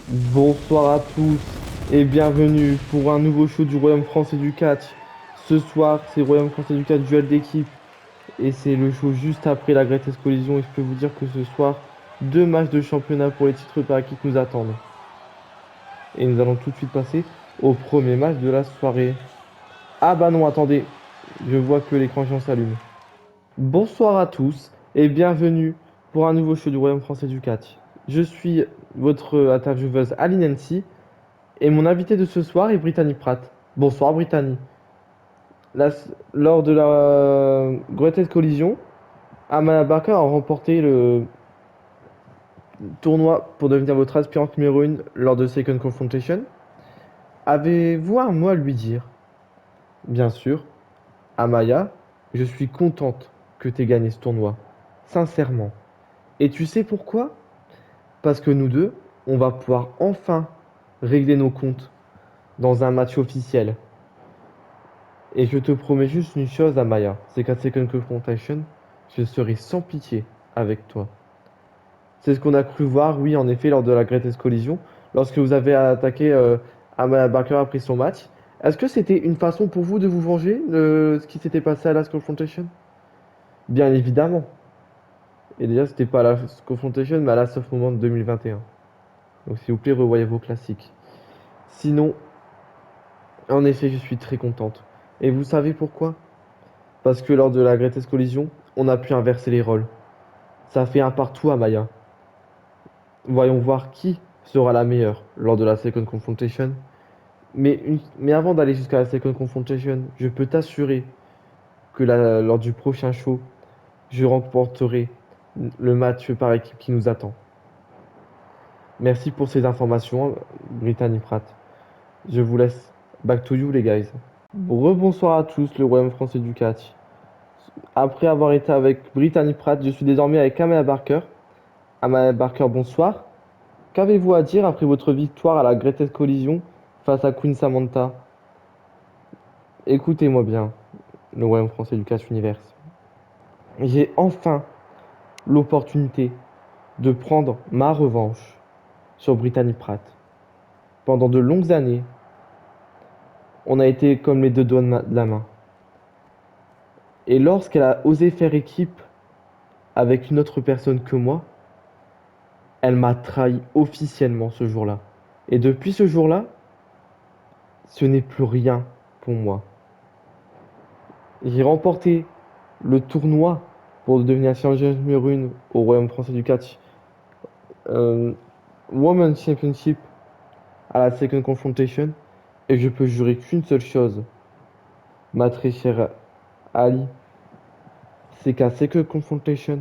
Bonsoir à tous et bienvenue pour un nouveau show du Royaume français du catch. Ce soir, c'est Royaume français du catch duel d'équipe et c'est le show juste après la Greatest Collision et je peux vous dire que ce soir, deux matchs de championnat pour les titres par équipe nous attendent. Et nous allons tout de suite passer au premier match de la soirée. Ah bah non, attendez, je vois que l'écran géant s'allume. Bonsoir à tous et bienvenue pour un nouveau show du Royaume français du catch. Je suis votre intervieweuse Ali Nancy. Et mon invité de ce soir est Brittany Pratt. Bonsoir Brittany. Lors de la Greatest Collision, Amanda Barker a remporté le tournoi pour devenir votre aspirante numéro 1 lors de Second Confrontation. Avez-vous un mot à lui dire? Bien sûr, Amaya, je suis contente que tu aies gagné ce tournoi. Sincèrement. Et tu sais pourquoi? Parce que nous deux, on va pouvoir enfin régler nos comptes dans un match officiel. Et je te promets juste une chose, Amaya, c'est qu'à Second Confrontation, je serai sans pitié avec toi. C'est ce qu'on a cru voir, oui, en effet, lors de la Greatest Collision, lorsque vous avez attaqué Amaya Barker après son match. Est-ce que c'était une façon pour vous de vous venger de ce qui s'était passé à Last Confrontation? Bien évidemment. Et déjà, c'était pas à Last Confrontation, mais à Last of Moment 2021. Donc s'il vous plaît, revoyez vos classiques. Sinon, en effet, je suis très contente. Et vous savez pourquoi? Parce que lors de la Greatest Collision, on a pu inverser les rôles. Ça fait un partout à Maya. Voyons voir qui sera la meilleure lors de la Second Confrontation. Mais avant d'aller jusqu'à la Second Confrontation, je peux t'assurer que lors du prochain show, je remporterai le match par équipe qui nous attend. Merci pour ces informations, Brittany Pratt. Je vous laisse. Back to you, les guys. Rebonsoir à tous, le Royaume français du catch. Après avoir été avec Brittany Pratt, je suis désormais avec Amaya Barker. Amaya Barker, bonsoir. Qu'avez-vous à dire après votre victoire à la Greatest Collision face à Queen Samantha? Écoutez-moi bien, le Royaume français du Catch Universe. J'ai enfin l'opportunité de prendre ma revanche sur Brittany Pratt. Pendant de longues années, on a été comme les deux doigts de la main. Et lorsqu'elle a osé faire équipe avec une autre personne que moi, elle m'a trahi officiellement ce jour-là. Et depuis ce jour-là, ce n'est plus rien pour moi. J'ai remporté le tournoi pour devenir challenger numéro 1 au Royaume français du catch. euh, Women's Championship à la Second Confrontation. Et je peux jurer qu'une seule chose, ma très chère Ali, c'est qu'à Second Confrontation,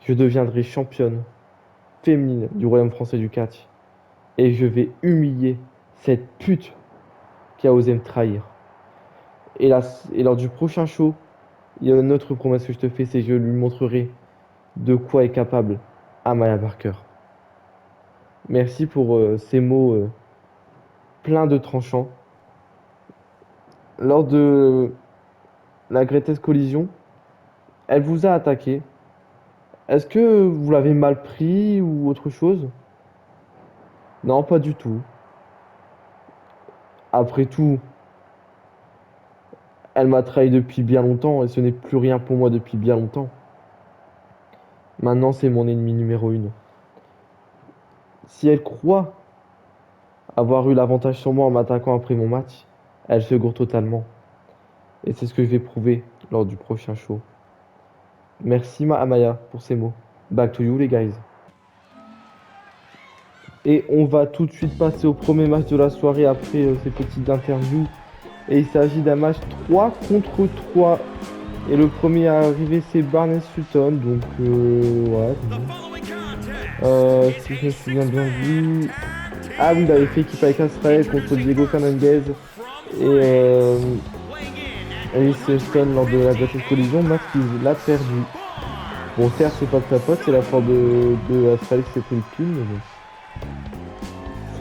je deviendrai championne féminine du Royaume français du catch. Et je vais humilier cette pute qui a osé me trahir. Et, là, et lors du prochain show, il y a une autre promesse que je te fais, c'est que je lui montrerai de quoi est capable Amaya Barker. Merci pour ces mots pleins de tranchants. Lors de la Greatest Collision, elle vous a attaqué. Est-ce que vous l'avez mal pris ou autre chose? Non, pas du tout. Après tout, elle m'a trahi depuis bien longtemps et ce n'est plus rien pour moi depuis bien longtemps. Maintenant, c'est mon ennemi numéro 1. Si elle croit avoir eu l'avantage sur moi en m'attaquant après mon match, elle se gourre totalement. Et c'est ce que je vais prouver lors du prochain show. Merci Amaya pour ces mots. Back to you les guys. Et on va tout de suite passer au premier match de la soirée après ces petites interviews. Et il s'agit d'un match 3 contre 3. Et le premier à arriver c'est Barnes Sutton. Donc ouais. Si je me souviens bien de lui. Ah oui, il avait fait équipe avec Israël contre Diego Fernandez et Alice Sutton lors de la Greatest Collision, match qu'il a perdu. Bon, certes, c'est pas de sa faute, c'est la faute de Astralis qui s'est pris le pin, mais bon.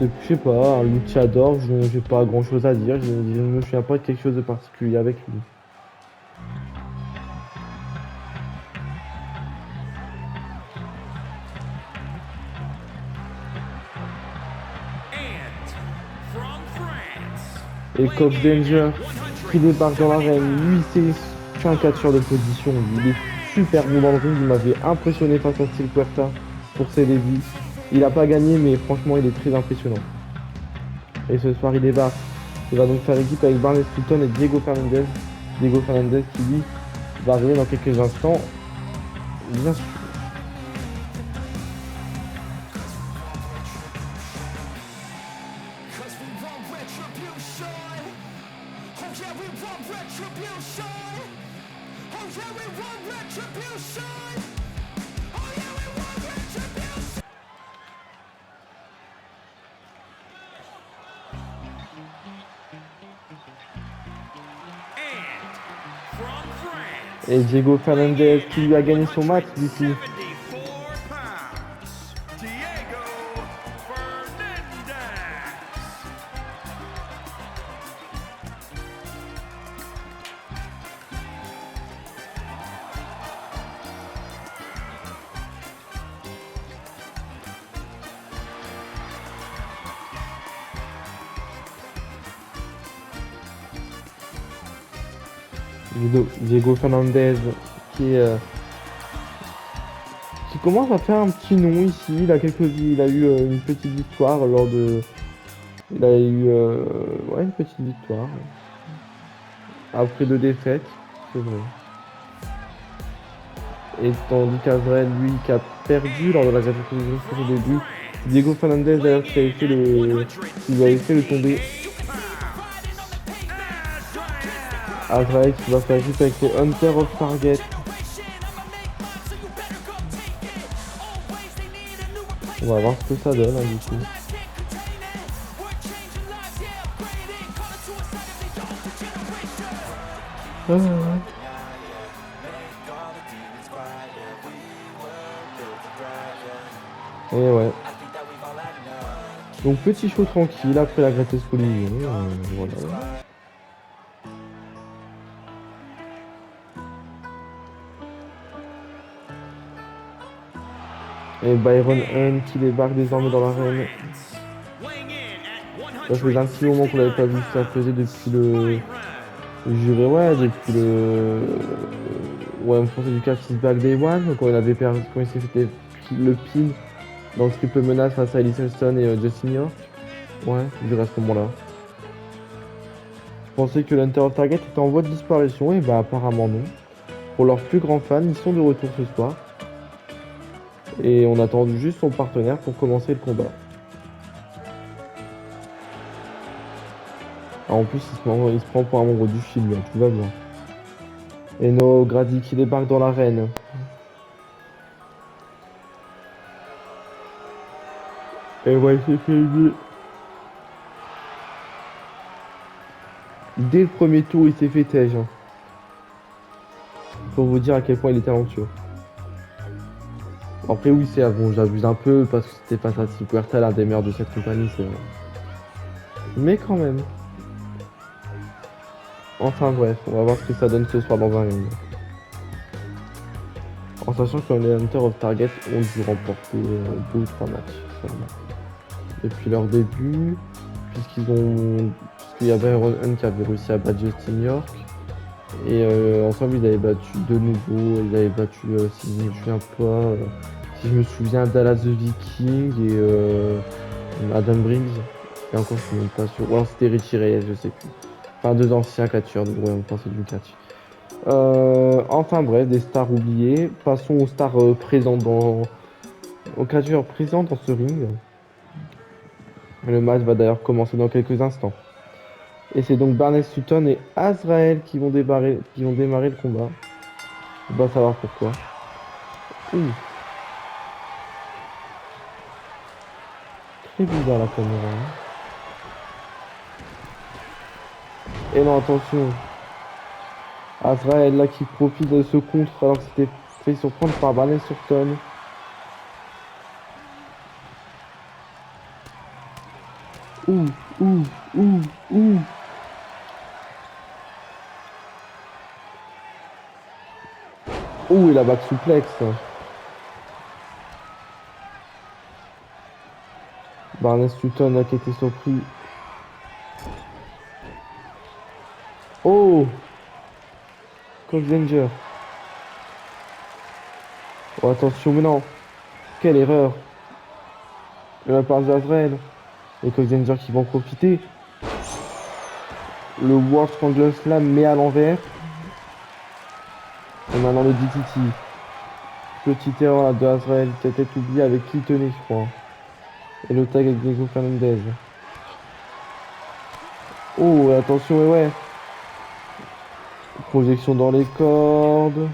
Je sais pas, un luchador, j'ai pas grand chose à dire, je ne me souviens pas de quelque chose de particulier avec lui. Et Cox Danger qui débarque dans l'arène. Lui, c'est un catcheur de position. Il est super bon dans le ring. Il m'avait impressionné face à Steel Puerta pour ses débuts. Il n'a pas gagné, mais franchement, il est très impressionnant. Et ce soir, il débarque. Il va donc faire équipe avec Barnes Sutton et Diego Fernandez. Diego Fernandez qui, lui, va arriver dans quelques instants. Bien sûr. Et Diego Fernandez qui lui a gagné son match du coup. Diego Fernandez qui, qui commence à faire un petit nom ici. Il a eu une petite victoire lors de. Il a eu ouais, une petite victoire. Après 2 défaites, c'est vrai. Et tandis qu'Azrael, lui, qui a perdu lors de la quatrième position au début. Diego Fernandez d'ailleurs qui avait fait le tombé. Azrael qui va faire équipe avec les Hunter of Target. On va voir ce que ça donne hein, du coup. Ouais. Et ouais. Donc petit show tranquille après la Greatest Collision. Voilà. Et Byron Hunt qui débarque désormais dans l'arène. Ça faisait un petit moment qu'on l'avait pas vu, ça faisait depuis le. Je dirais ouais, depuis le. Ouais, on pensait du Cactus Back Day One, quand il avait perdu, quand il s'est fait le pin dans le triple menace face à Ellison et Justin York. Ouais, je dirais à ce moment-là. Je pensais que l'Hunter of Target était en voie de disparition, et bah apparemment non. Pour leurs plus grands fans, ils sont de retour ce soir. Et on attend juste son partenaire pour commencer le combat. Ah, en plus, il se prend pour un membre du film, là, tout va bien. Et No Grady qui débarque dans l'arène. Et ouais, c'est fait aider. Dès le premier tour, il s'est fait tège. Hein. Pour vous dire à quel point il est talentueux. Après, oui, c'est bon, j'abuse un peu parce que c'était face à Steel Puerta, l'un des meilleurs de cette compagnie, c'est vrai. Mais quand même. Enfin bref, on va voir ce que ça donne ce soir dans un ring. En sachant que les Hunter of Target ont dû remporter 2 ou 3 matchs seulement. Depuis leur début, puisqu'il y avait Byron Hunt qui avait réussi à battre Justin York. Et ensemble, ils avaient battu de nouveau, ils avaient battu, si je me souviens pas, si je me souviens, Dallas the Viking et Adam Briggs. Et encore, je suis même pas sûr. Ou alors c'était Richie Reyes, je sais plus. Enfin, 2 anciens catcheurs, donc ouais, on pensait du catch. Enfin bref, des stars oubliées. Passons aux stars présentes aux catcheurs présents dans ce ring. Le match va d'ailleurs commencer dans quelques instants. Et c'est donc Barnes Sutton et Azrael qui vont démarrer le combat. On va savoir pourquoi. Ouh. Très bizarre la caméra. Hein. Et non, attention. Azrael là qui profite de ce contre alors que c'était fait surprendre par Barnes Sutton. Ouh, ouh, ouh, ouh. Ouh, et la back suplex. Barnes Sutton là qui était surpris. Oh! Cox Danger. Oh, attention, mais non. Quelle erreur. De la part d'Azrael. Et Cox Danger qui vont en profiter. Le World Strangler Slam met à l'envers. Et maintenant le DTT. Petite erreur là de Azrael. Peut-être oublié avec qui il tenait, je crois. Et le tag avec Diego Fernandez. Oh, attention, et ouais. Projection dans les cordes.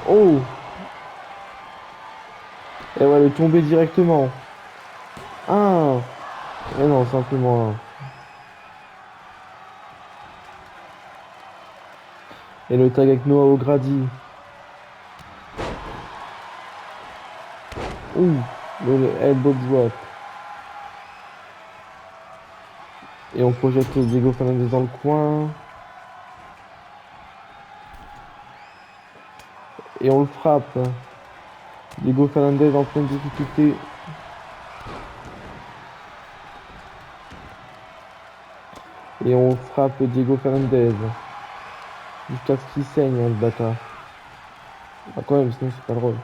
Oh! Et ouais, le tomber directement. Ah! Et non, simplement un. Et le tag avec Noah O'Grady. Ouh! Le elbow drop. Et on projette Diego Fernandez dans le coin. Et on le frappe. Diego Fernandez en pleine difficulté. Et on frappe Diego Fernandez. Jusqu'à ce qu'il saigne, hein, le bâtard. Ah, quand même, sinon c'est pas drôle.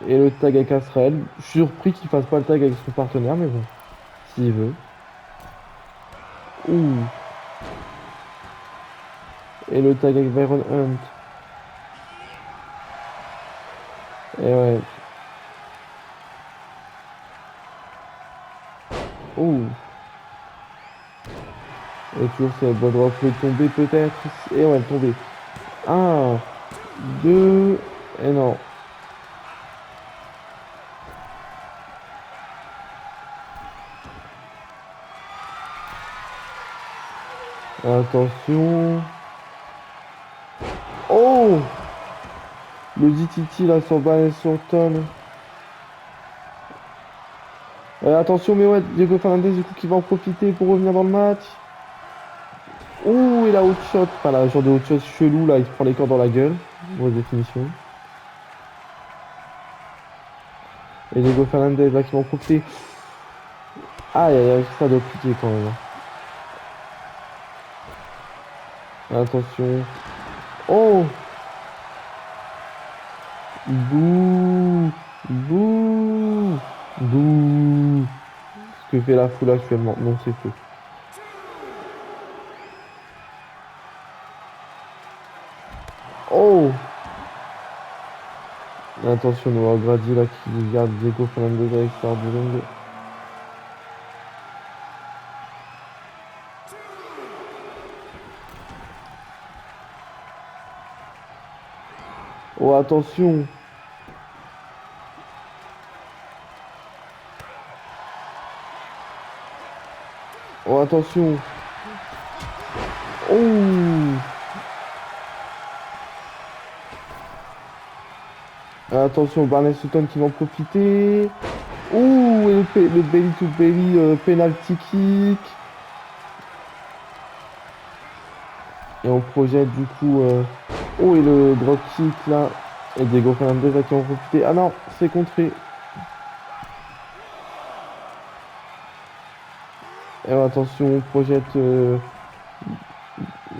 Et le tag avec Azrael. Je suis surpris qu'il fasse pas le tag avec son partenaire, mais bon. S'il veut. Ouh. Et le tag avec Byron Hunt. Et ouais. Ouh. Et toujours c'est elle doit le tomber peut-être. Et ouais, tomber. Un, deux. Et non. Attention. Oh! Le DTT là sur Barnes Thornton. Attention, mais ouais, Diego Fernandez du coup qui va en profiter pour revenir dans le match. Ouh, et la outshot. Enfin, la genre de outshot chelou là, il se prend les cordes dans la gueule. Grosse définition. Et Diego Fernandez là qui va en profiter. Aïe aïe aïe, ça doit piquer quand même. Attention. Oh! Bouh! Bouh! Bouh! Ce que fait la foule actuellement. Non, c'est faux. Oh! Attention, Noah Grady là qui garde Diego Fernandez avec sa du ring. Oh, attention! Oh, attention! Oh! Attention, Barnes Sutton qui va en profiter. Ouh, et le belly to belly penalty kick. Et on projette du coup. Oh, et le drop kick là. Et Diego Fernandez là qui va en profiter. Ah non, c'est contré. Et attention, on projette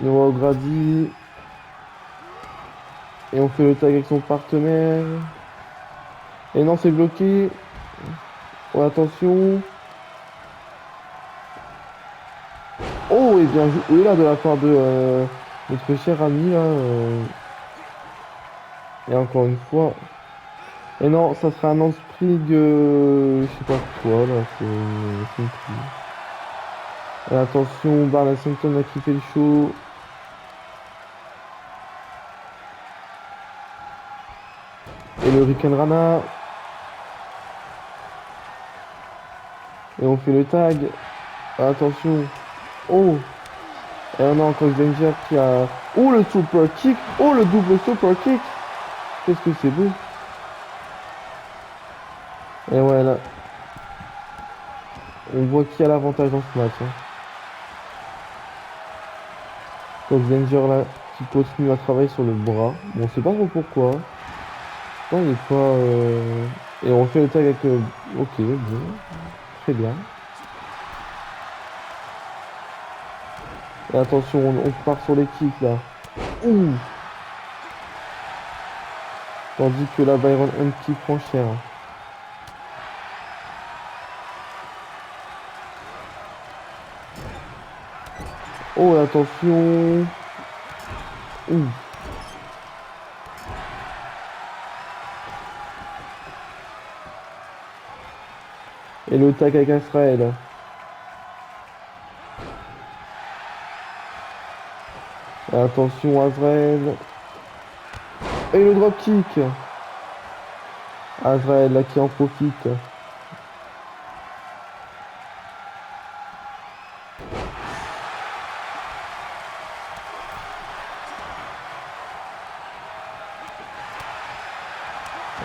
Noah O'Grady. Et on fait le tag avec son partenaire. Et non, c'est bloqué. Oh, attention. Oh, et bien joué là de la part de notre cher ami là. Et encore une fois. Et non, ça sera un handspring, je sais pas quoi là, c'est une prise. Et attention, Barnes Hampton là qui fait le show. Et le Rican Rana. Et on fait le tag. Attention. Oh. Et on a encore Danger qui a. Oh, le super kick. Oh, le double super kick. Qu'est-ce que c'est beau. Et ouais, là. On voit qui a l'avantage dans ce match. Hein. Cox Danger là qui continue à travailler sur le bras. Bon, on sait pas trop pourquoi. Non, il est pas. Et on fait le tag avec. Ok, bon. Très bien. Et attention, on part sur les kicks là. Ouh! Tandis que là, Byron Hunt qui prend cher. Oh, attention! Ouh! Et le tag avec Israël. Attention, Azrael. Et le dropkick. Azrael là qui en profite.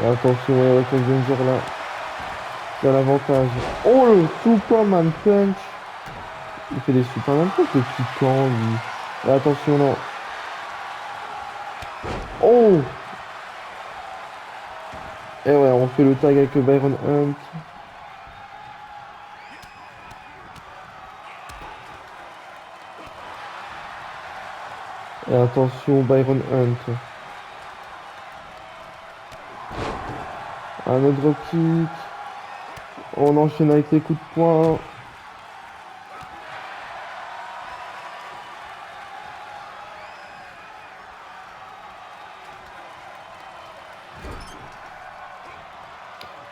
Et attention, avec le Danger là. Qui a l'avantage. Oh, le Superman Punch. Il fait des Superman Punch depuis quand, lui? Et attention, non. Oh! Et ouais, on fait le tag avec Byron Hunt. Et attention, Byron Hunt. Un autre dropkick. On enchaîne avec les coups de poing.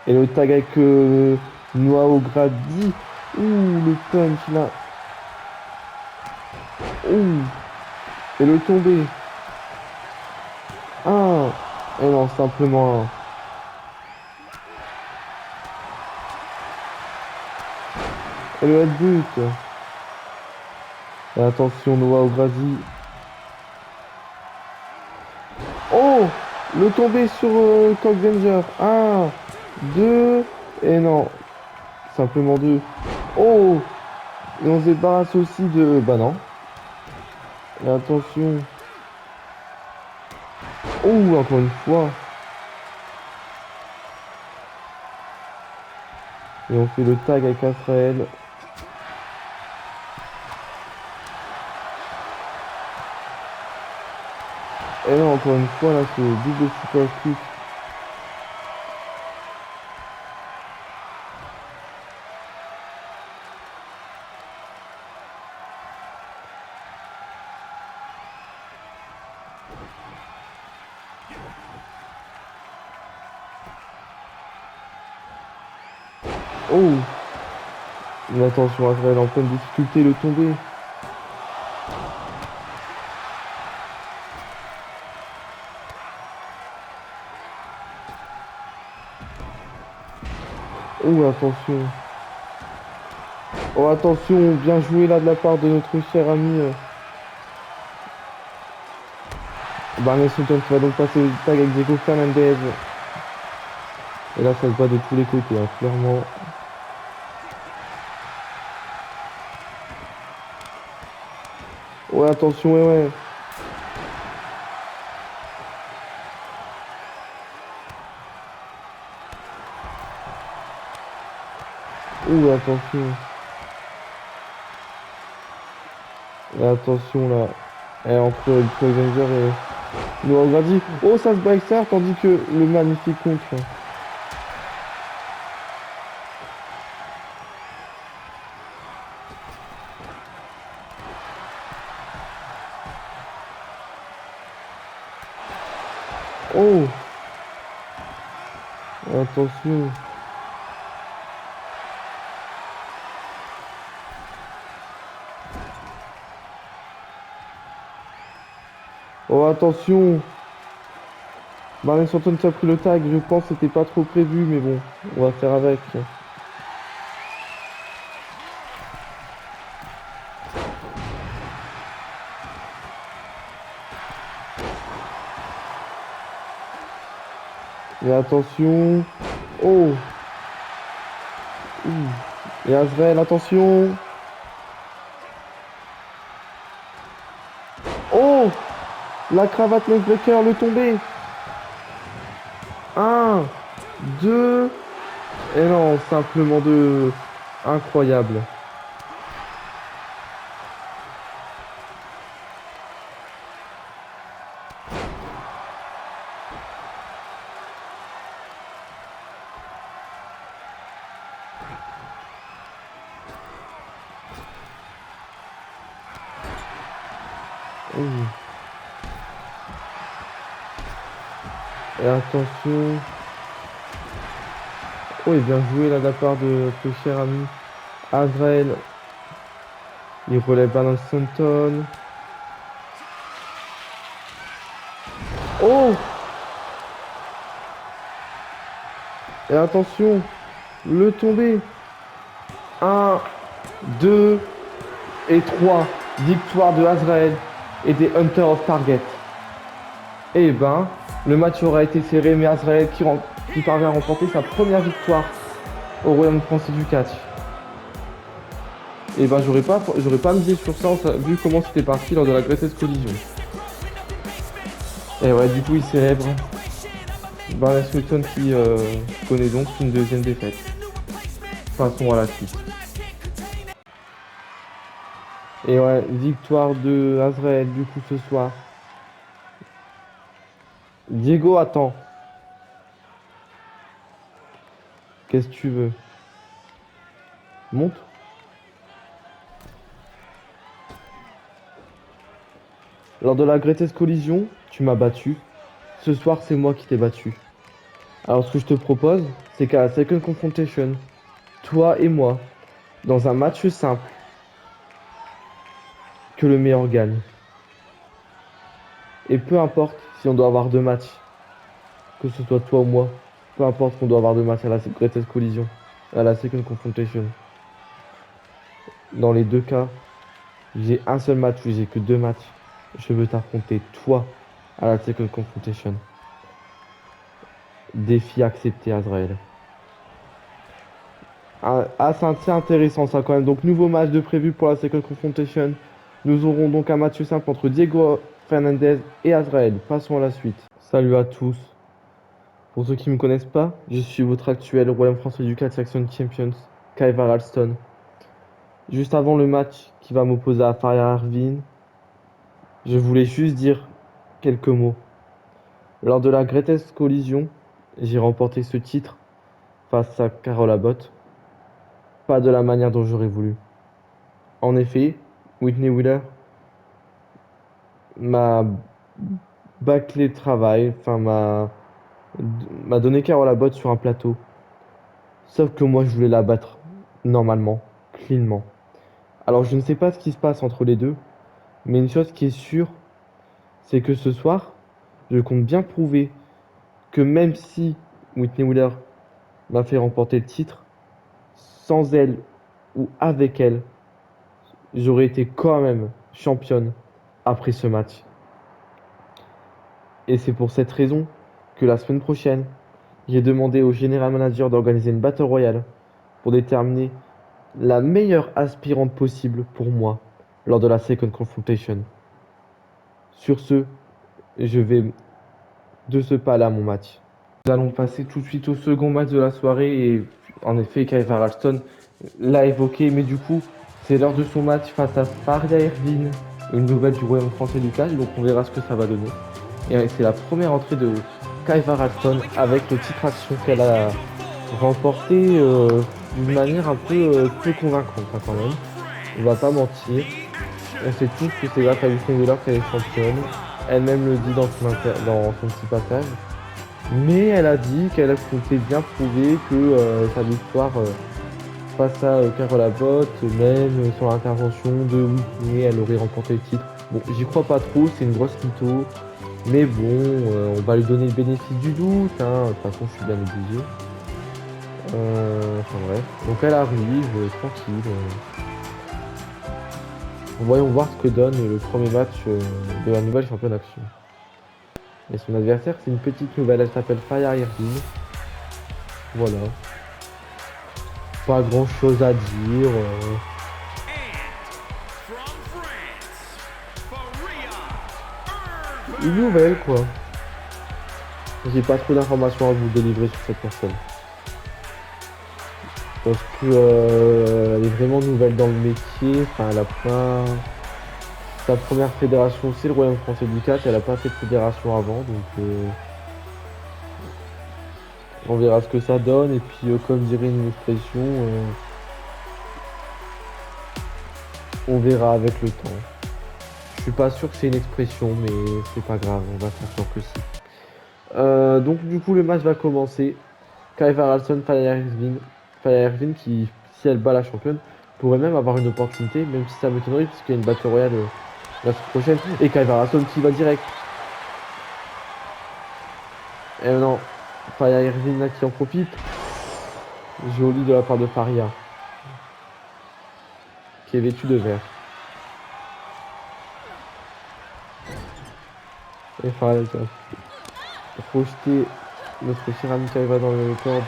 Et le tag avec Noah O'Grady. Ouh, le punch là. Ouh. Et le tombé. Ah. Et non, simplement un. Et le headbutt. Et attention, Noah O'Grady. Oh! Le tombé sur Cockdanger. Un, deux. Et non. Simplement deux. Oh! Et on se débarrasse aussi de. Bah non. Et attention. Oh, encore une fois. Et on fait le tag avec Azrael. Et là, encore une fois, là, c'est double super kick. Oh! Mais attention, Azrael en pleine difficulté, le tomber. Oh, attention. Oh, attention, bien joué là de la part de notre cher ami Barney Sutton qui va donc passer le tag avec Diego Fernandez. Et là, ça se bat de tous les côtés, hein, clairement. Ouais, attention, ouais, ouais. Oh, attention. Et attention là. Et entre le Challenger et Noah O'Grady. Oh, ça se backstar tandis que le magnifique contre. Oh! Attention. Oh, attention. Barney Sutton qui a pris le tag. Je pense que c'était pas trop prévu, mais bon, on va faire avec. Et attention. Oh! Ouh. Et Azrael, attention. Oh! La cravate neckbreaker, le tombé. Un, deux. Et non, simplement deux. Incroyable. Ouh. Et attention. Oh, et bien joué là de la part de notre cher ami Azrael. Il relève Alan Stanton. Oh! Et attention, le tombé. Un, 2 et 3. Victoire de Azrael et des Hunters of Target. Et ben, le match aura été serré, mais Azrael qui parvient à remporter sa première victoire au Royaume français du catch. Et ben, j'aurais pas misé sur ça vu comment c'était parti lors de la Greatest Collision. Et ouais, du coup, il célèbre Barnes Wilson qui connaît donc une deuxième défaite. Passons à la suite. Et ouais, victoire de Azrael du coup ce soir. Diego, attends. Qu'est-ce que tu veux? Monte. Lors de la Greatest Collision, tu m'as battu. Ce soir, c'est moi qui t'ai battu. Alors ce que je te propose, c'est qu'à la Second Confrontation, toi et moi, dans un match simple, que le meilleur gagne. Et peu importe si on doit avoir deux matchs, que ce soit toi ou moi, peu importe qu'on doit avoir deux matchs à la Greatest Collision, à la Second Confrontation. Dans les deux cas, j'ai un seul match ou j'ai que deux matchs. Je veux t'affronter toi à la Second Confrontation. Défi accepté, Azrael. Ah, c'est assez intéressant ça quand même. Donc nouveau match de prévu pour la Second Confrontation. Nous aurons donc un match simple entre Diego Fernandez et Azrael. Passons à la suite. Salut à tous. Pour ceux qui ne me connaissent pas, je suis votre actuel Royaume français du 4 Section Champions, Kaivar Alston. Juste avant le match qui va m'opposer à Faria Arvin, je voulais juste dire quelques mots. Lors de la Greatest Collision, j'ai remporté ce titre face à Carol Abbott. Pas de la manière dont j'aurais voulu. En effet, Whitney Wheeler m'a bâclé le travail, enfin m'a donné Carol Abbott sur un plateau. Sauf que moi je voulais la battre normalement, cleanement. Alors je ne sais pas ce qui se passe entre les deux, mais une chose qui est sûre, c'est que ce soir, je compte bien prouver que même si Whitney Wheeler m'a fait remporter le titre, sans elle ou avec elle, j'aurais été quand même championne après ce match. Et c'est pour cette raison que la semaine prochaine, j'ai demandé au General Manager d'organiser une Battle Royale pour déterminer la meilleure aspirante possible pour moi lors de la Second Confrontation. Sur ce, je vais de ce pas là mon match. Nous allons passer tout de suite au second match de la soirée et en effet, Kaivar Alston l'a évoqué, mais du coup, c'est l'heure de son match face à Faria Ervin, une nouvelle du Royaume français du catch, donc on verra ce que ça va donner. Et c'est la première entrée de Kaivar Alston avec le titre action qu'elle a remporté d'une manière un peu convaincante hein, quand même. On va pas mentir. On sait tous que c'est grâce à Whitney Wheeler qu'elle est championne. Elle-même le dit dans dans son petit passage. Mais elle a dit qu'elle comptait bien prouver que sa victoire face à Carol Abbott, même sur l'intervention de Whitney, elle aurait remporté le titre. Bon, j'y crois pas trop, c'est une grosse mytho. Mais bon, on va lui donner le bénéfice du doute. Hein. De toute façon, je suis bien obligé. Enfin bref. Donc elle arrive, tranquille. Voyons voir ce que donne le premier match de la nouvelle championne action. Et son adversaire, c'est une petite nouvelle, elle s'appelle Faria Irvin. Voilà. Pas grand chose à dire. Une nouvelle quoi. J'ai pas trop d'informations à vous délivrer sur cette personne. Parce que elle est vraiment nouvelle dans le métier. Enfin, elle a pas. Sa première fédération, c'est le Royaume français du catch. Elle a pas fait de fédération avant, donc on verra ce que ça donne. Et puis, comme dirait une expression, on verra avec le temps. Je suis pas sûr que c'est une expression, mais c'est pas grave, on va faire sûr que si. Donc du coup le match va commencer. Kai Haraldsson, Fire Irvine qui, si elle bat la championne, pourrait même avoir une opportunité, même si ça m'étonnerait puisqu'il y a une Battle Royale la semaine prochaine. Et Kai Haraldsson qui va direct. Et non, Fire Irvine là qui en profite. Joli de la part de Faria, qui est vêtu de vert. Et Faria qui a projeté notre cher ami qui va dans le corde.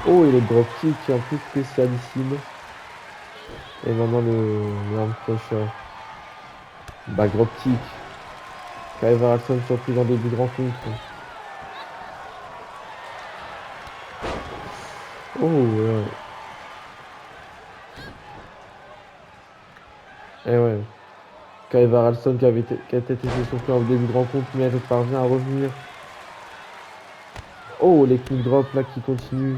Oh, et le dropkick qui est en plus spécialissime. Et maintenant le arm crusher. Bah, dropkick. Kai Haraldsson surprise en début de rencontre. Oh, ouais. Et ouais. Kai Haraldsson qui a peut-être été surpris en début de rencontre, mais elle parvient à revenir. Oh, les kick drops là qui continuent.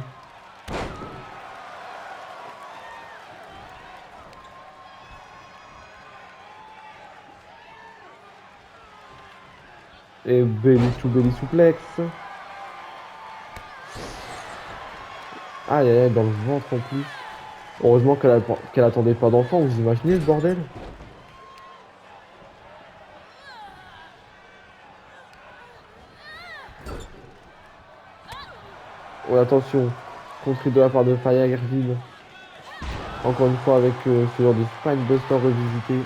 Et belly suplex. Aïe aïe aïe, dans le ventre en plus. Heureusement qu'elle attendait pas d'enfant, vous imaginez le bordel? Oh, attention. Contré de la part de Fire Irvine. Encore une fois avec ce genre de Spinebuster revisité.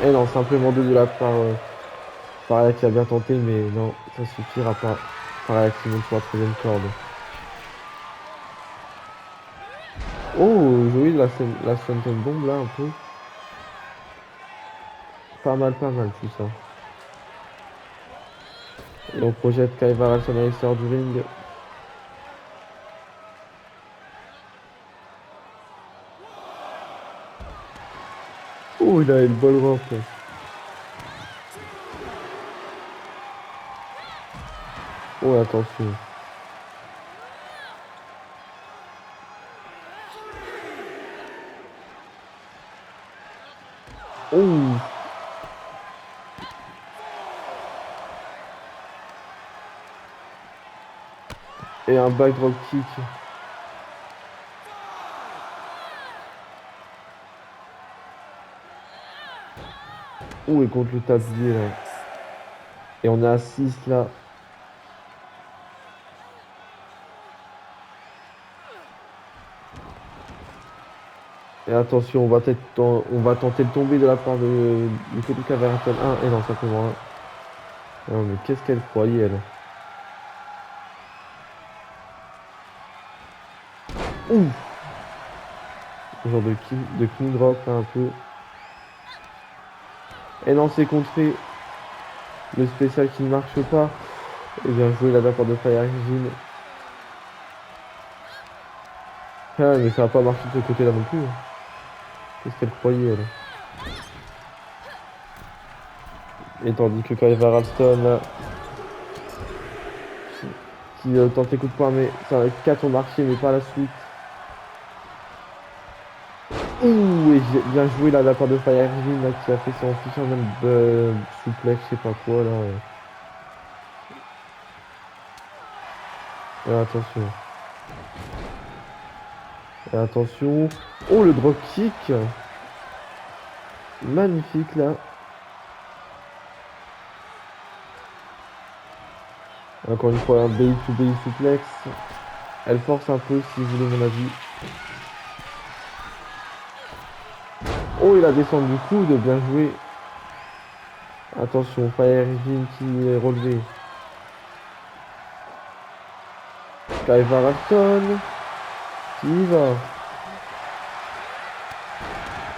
Et non, simplement deux de la part Faria qui a bien tenté, mais non, ça suffira pas. Faria qui monte sur la troisième corde. Oh, joli la Swanton Bomb là un peu. Pas mal tout ça. Et on projette Kai Haraldsson à l'extérieur du ring. Oh, il a le ball rope. Oh, attention. Oh, et un backdrop kick. Oh, et contre le tablier là. Et on est à 6 là. Et attention, on va tenter le tomber de la part du côté de Haraldsson 1. Et non, simplement 1. Non, mais qu'est-ce qu'elle croyait elle? Ouh, ce genre de king drop là, un peu. Et non, c'est contré. Le spécial qui ne marche pas. Et bien joué là de la part de Fire Engine. Ah, mais ça va pas marcher de ce côté là non plus. Qu'est-ce qu'elle croyait elle? Et tandis que Kai Haraldsson qui tente les coups de poing, mais ça 4 ont marché, mais pas la suite. Ouh, et bien joué là de la part de Fire Engine là, qui a fait son fichier même souplex, je sais pas quoi là. Et attention. Et attention. Oh, le drop kick. Magnifique là. Encore une fois, un belly to belly suplex. Elle force un peu, si vous voulez mon avis. Oh, il a descendu du coude, bien joué. Attention, Fire Engine qui est relevé. Kai Haraldsson qui y va.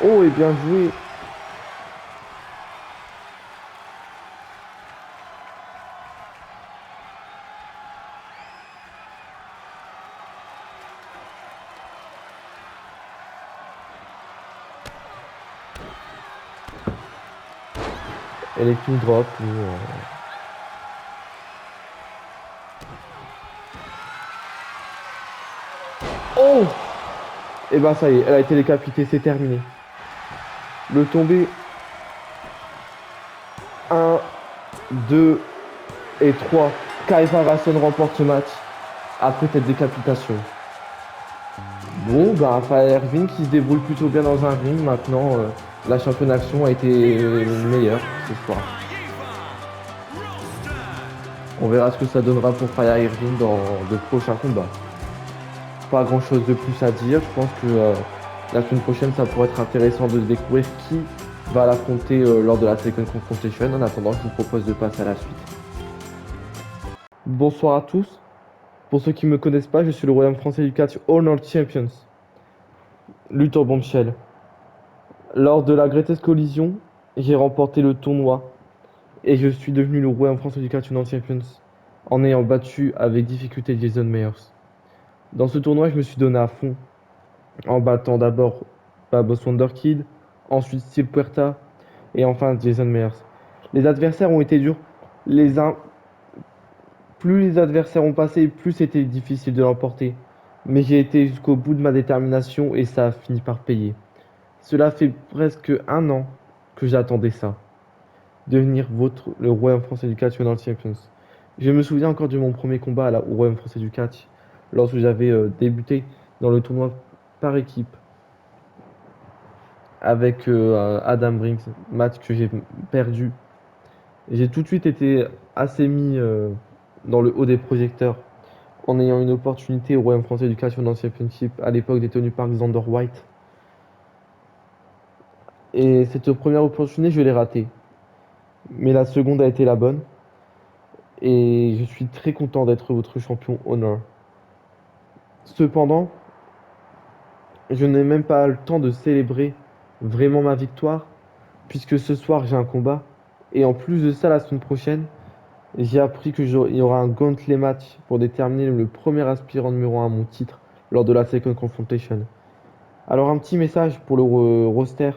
Oh, et bien joué. Et les King Drop. Oh! Et bah ça y est, elle a été décapitée, c'est terminé. Le tombé. 1, 2 et 3. Kai Farasson remporte ce match après cette décapitation. Bon, bah Raphaël Erving qui se débrouille plutôt bien dans un ring. Maintenant, la championne action a été meilleure ce soir. On verra ce que ça donnera pour Fire Irving dans de prochains combats. Pas grand chose de plus à dire. Je pense que la semaine prochaine, ça pourrait être intéressant de découvrir qui va l'affronter lors de la Second Confrontation. En attendant, je vous propose de passer à la suite. Bonsoir à tous. Pour ceux qui ne me connaissent pas, je suis le Royaume français du catch Honor Champions. Lutte en bombshell. Lors de la Greatest Collision, j'ai remporté le tournoi et je suis devenu le Royaume français du catch Honor Champions en ayant battu avec difficulté Jason Myers. Dans ce tournoi, je me suis donné à fond en battant d'abord Babos Wonderkid, ensuite Steel Puerta et enfin Jason Myers. Les adversaires ont été durs. Plus les adversaires ont passé, plus c'était difficile de l'emporter. Mais j'ai été jusqu'au bout de ma détermination et ça a fini par payer. Cela fait presque un an que j'attendais ça. Devenir le Royaume français du catch World Champions. Je me souviens encore de mon premier combat au Royaume français du catch, lorsque j'avais débuté dans le tournoi par équipe avec Adam Brinks, match que j'ai perdu. J'ai tout de suite été assez mis dans le haut des projecteurs en ayant une opportunité au Royaume français du catch World Championship à l'époque détenu par Xander White. Et cette première opportunité, je l'ai ratée. Mais la seconde a été la bonne. Et je suis très content d'être votre champion Honor. Cependant, je n'ai même pas le temps de célébrer vraiment ma victoire, puisque ce soir j'ai un combat. Et en plus de ça, la semaine prochaine, j'ai appris qu'il y aura un gauntlet match pour déterminer le premier aspirant numéro 1 à mon titre lors de la Second Confrontation. Alors un petit message pour le roster.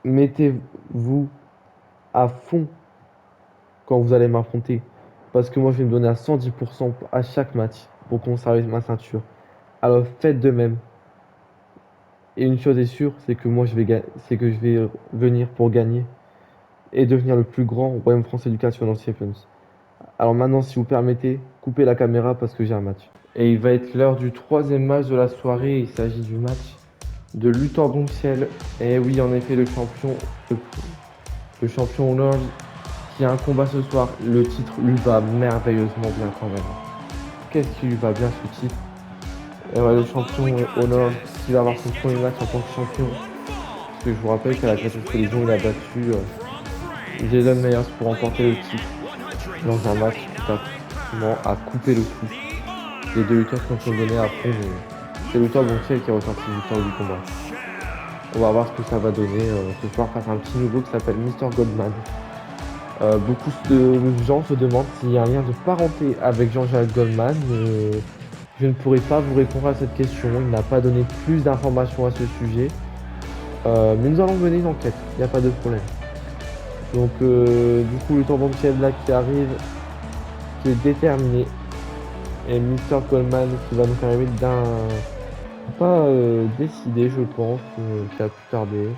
Mettez-vous à fond quand vous allez m'affronter. Parce que moi, je vais me donner à 110% à chaque match pour conserver ma ceinture. Alors faites de même. Et une chose est sûre, c'est que moi, c'est que je vais venir pour gagner et devenir le plus grand royaume français du catch sur Champions. Alors maintenant, si vous permettez, coupez la caméra parce que j'ai un match. Et il va être l'heure du troisième match de la soirée. Il s'agit du match de lutte en bombshell. Et oui, en effet, le champion Honor qui a un combat ce soir. Le titre lui va merveilleusement bien quand même. Qu'est-ce qui lui va bien ce titre? Et ouais, le champion Honor qui va avoir son premier match en tant que champion. Parce que je vous rappelle qu'à la Greatest Collision, il a battu Jason Myers pour remporter le titre dans un match qui pratiquement a coupé le souffle. Les deux lutteurs qui ont se donné à fond. C'est le lutteur Boncel qui est ressorti victoire du combat. On va voir ce que ça va donner ce soir face à un petit nouveau qui s'appelle Mr. Goldman. Beaucoup de gens se demandent s'il y a un lien de parenté avec Jean-Jacques Goldman. Je ne pourrai pas vous répondre à cette question. Il n'a pas donné plus d'informations à ce sujet. Mais nous allons mener une enquête. Il n'y a pas de problème. Donc, du coup, le tour Boncel là qui arrive, qui est déterminé. Et Mr. Goldman qui va nous faire arriver d'un pas décidé, je pense, qui a pu tarder.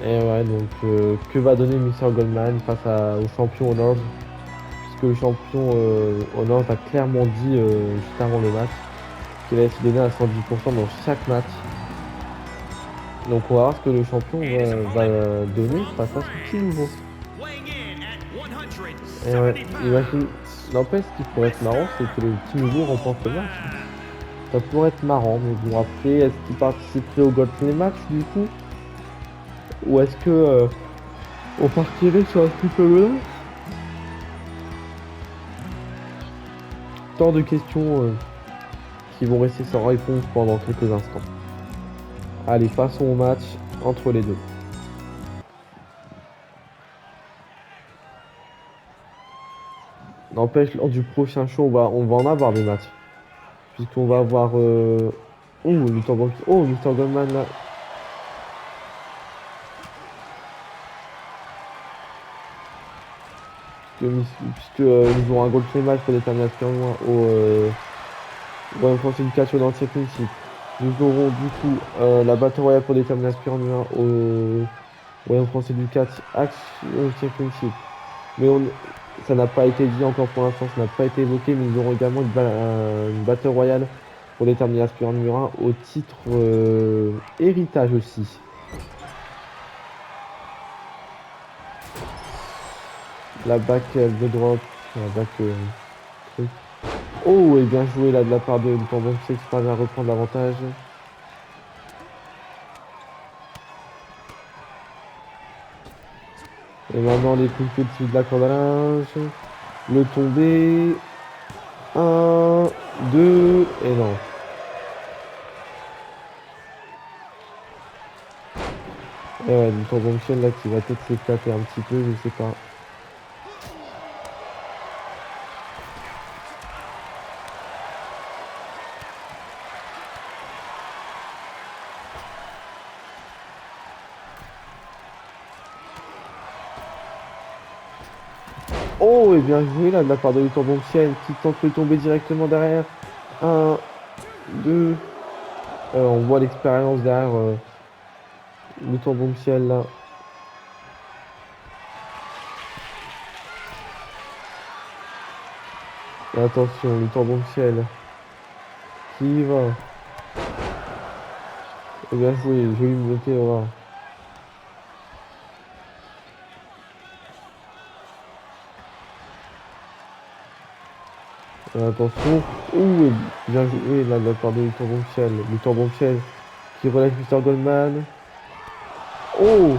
Et ouais, donc que va donner Mr. Goldman face au champion Honor? Puisque le champion Honor a clairement dit juste avant le match qu'il allait se donner à 110% dans chaque match. Donc on va voir ce que le champion va donner face à ce petit nouveau. Et ouais, imagine, n'empêche ce qui pourrait être marrant, c'est que le petit nouveau remporte le match. Ça pourrait être marrant, mais bon après, est-ce qu'il participerait au Gauntlet match du coup? Ou est-ce que on partirait sur un triple menace? Tant de questions qui vont rester sans réponse pendant quelques instants. Allez, passons au match entre les deux. N'empêche, lors du prochain show, on va en avoir des matchs. Puisqu'on va avoir... Oh, Mr. Goldman là. Nous aurons un goal match pour déterminer l'aspirant numéro 1 au Royaume français du catch dans le championship. Nous aurons du coup la Battle Royale pour déterminer l'aspirant numéro 1 au Royaume français du catch Action Championship. Mais ça n'a pas été dit encore pour l'instant, ça n'a pas été évoqué, mais nous aurons également une Battle Royale pour déterminer l'aspirant numéro 1 au titre héritage aussi. La back de drop, la back truc. Oh, et bien joué là de la part de Luthor-Bonsier qui parvient à reprendre l'avantage. Et maintenant les coups de pied de la corde à linge. Le tombé. 1, 2, et non. Et ouais, Luthor-Bonsier là qui va peut-être s'éclater un petit peu, je sais pas. Oh, et bien joué là de la part de Luthor-Bonsier qui tente de tomber directement derrière. 1, 2. On voit l'expérience derrière Luthor-Bonsier là. Et attention, Luthor-Bonsier qui y va. Et bien joué, joli Météora. Attention. Ouh, et bien joué là de la part de Luthor-Bonsier. Luthor-Bonsier qui relève Mr. Goldman. Oh!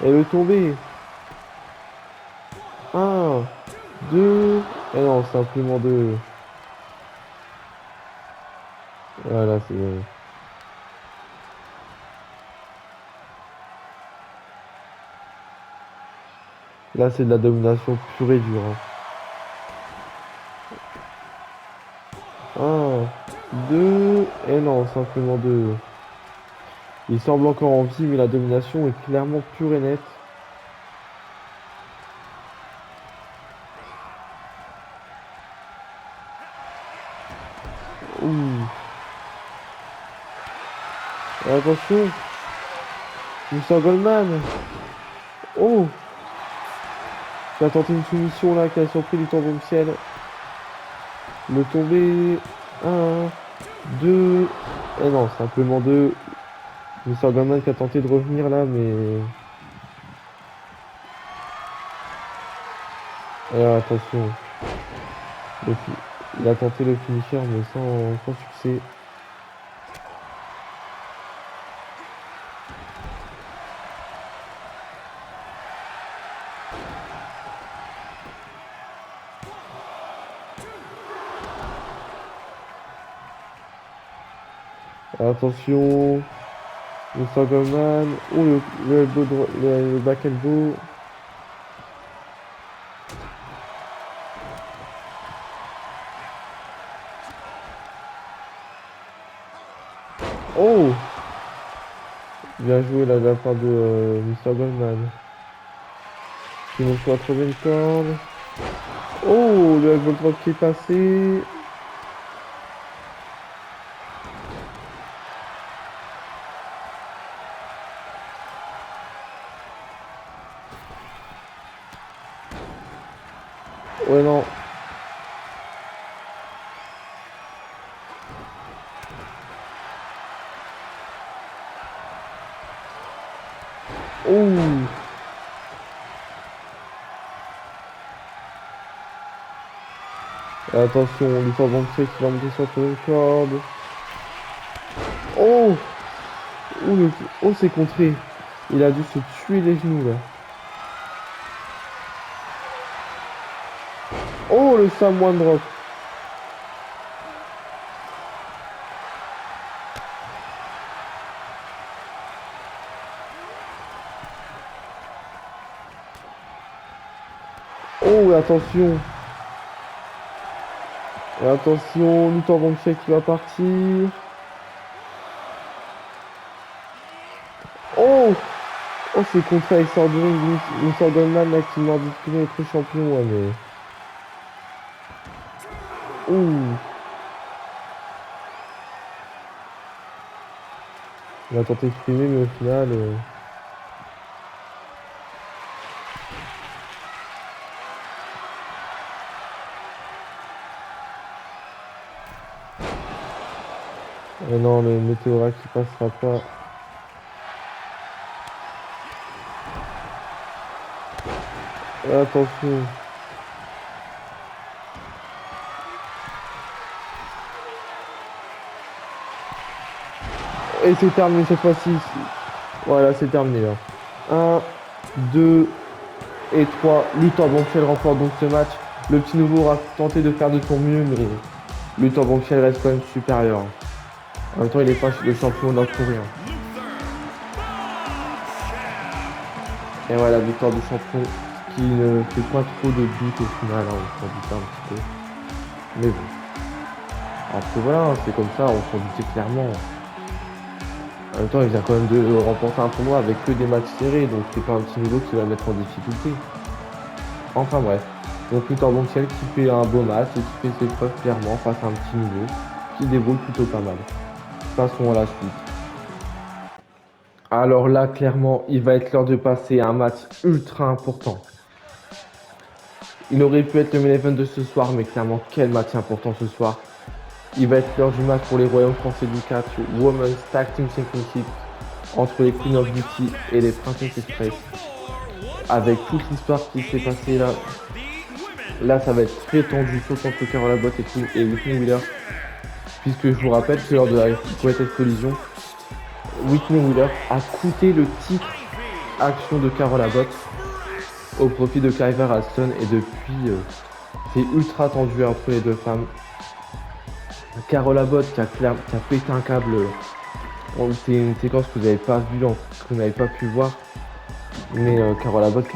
Et le tombé. 1, 2. Et non, simplement 2. Voilà, c'est. Là, c'est de la domination pure et dure. 1, 2. Et non, simplement 2. Il semble encore en vie, mais la domination est clairement pure et nette. Ouh. Et attention. Mr. Goldman. Oh! Qui a tenté une soumission là, qui a surpris du Luthor-Bonsier. Le tombé. 1, 2. Et non, simplement 2. Mr. Goldman qui a tenté de revenir là, mais. Alors attention. Il a tenté le finisher, mais sans succès. Attention. Mr. Goldman. Oh, le back elbow. Oh! Bien joué là de la part de Mr. Goldman. Qui monte sur la troisième corde. Oh! Le elbow drop qui est passé. Ouais, non. Oh! Attention, Luthor-Bonsier qui va monter sur la troisième corde. Oh! Oh, c'est contré. Il a dû se tuer les genoux là. Oh, le Sam One Drop. Oh, et attention. Et attention, Luthor-Bonsier qui va partir. Oh! Oh, c'est contre avec Sordon, une Sordonman là qui m'a dit que notre champion, ouais, mais. Ouh, on a tenté de frimer, mais au final. Non, le météora qui passera pas. Attention. Et c'est terminé cette fois-ci. Voilà, c'est terminé là. Un, 2 et 3. Luthor Banquiel remporte donc ce match. Le petit nouveau aura tenté de faire de son mieux, mais Luthor Banquiel reste quand même supérieur. En même temps, il est pas le champion d'un coup rien. Et voilà, la victoire du champion qui ne fait pas trop de doute au final, hein, on s'en doutait un petit peu. Mais bon. Après voilà, hein, c'est comme ça, on s'en doutait clairement. En même temps, il vient quand même de remporter un tournoi avec que des matchs serrés, donc c'est pas un petit niveau qui va mettre en difficulté. Enfin bref. Donc Luthor Banquiel qui fait un beau match et qui fait ses preuves clairement face à un petit niveau qui débrouille plutôt pas mal. Passons à la suite. Alors là, clairement, il va être l'heure de passer à un match ultra important. Il aurait pu être le main event de ce soir, mais clairement, quel match important ce soir. Il va être l'heure du match pour les Royaumes français du catch Women's Tag Team Championship entre les Queen of Beauty et les Princess Express. Avec toute l'histoire qui s'est passée là. Là, ça va être très tendu, sauf entre Carol Abbott et Whitney Wheeler. Puisque je vous rappelle que lors de la Greatest Collision, Whitney Wheeler a coûté le titre action de Carol Abbott au profit de Kyver Alston. Et depuis, c'est ultra tendu entre les deux femmes. Carol Abbott qui a pété un câble. C'est une séquence que vous n'avez pas vue, que vous n'avez pas pu voir. Mais Carol Abbott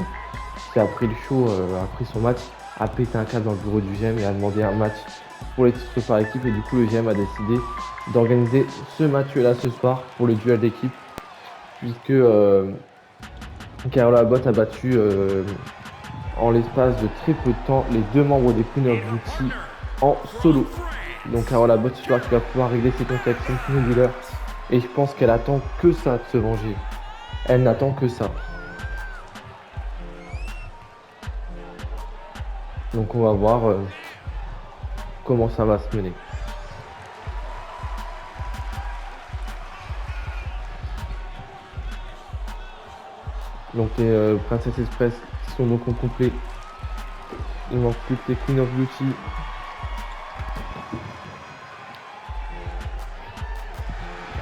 qui a pris le show, a pris son match, a pété un câble dans le bureau du GM et a demandé un match pour les titres par équipe. Et du coup, le GM a décidé d'organiser ce match-là ce soir pour le duel d'équipe. Puisque Carol Abbott a battu en l'espace de très peu de temps les deux membres des Queen of Beauty en solo. Donc Carol Abbott, ce soir, qui va pouvoir régler ses comptes avec Whitney Wheeler. Et je pense qu'elle attend que ça de se venger. Elle n'attend que ça. Donc on va voir comment ça va se mener. Donc les Princess Express qui sont donc au complet. Il manque plus que les Queen of Beauty.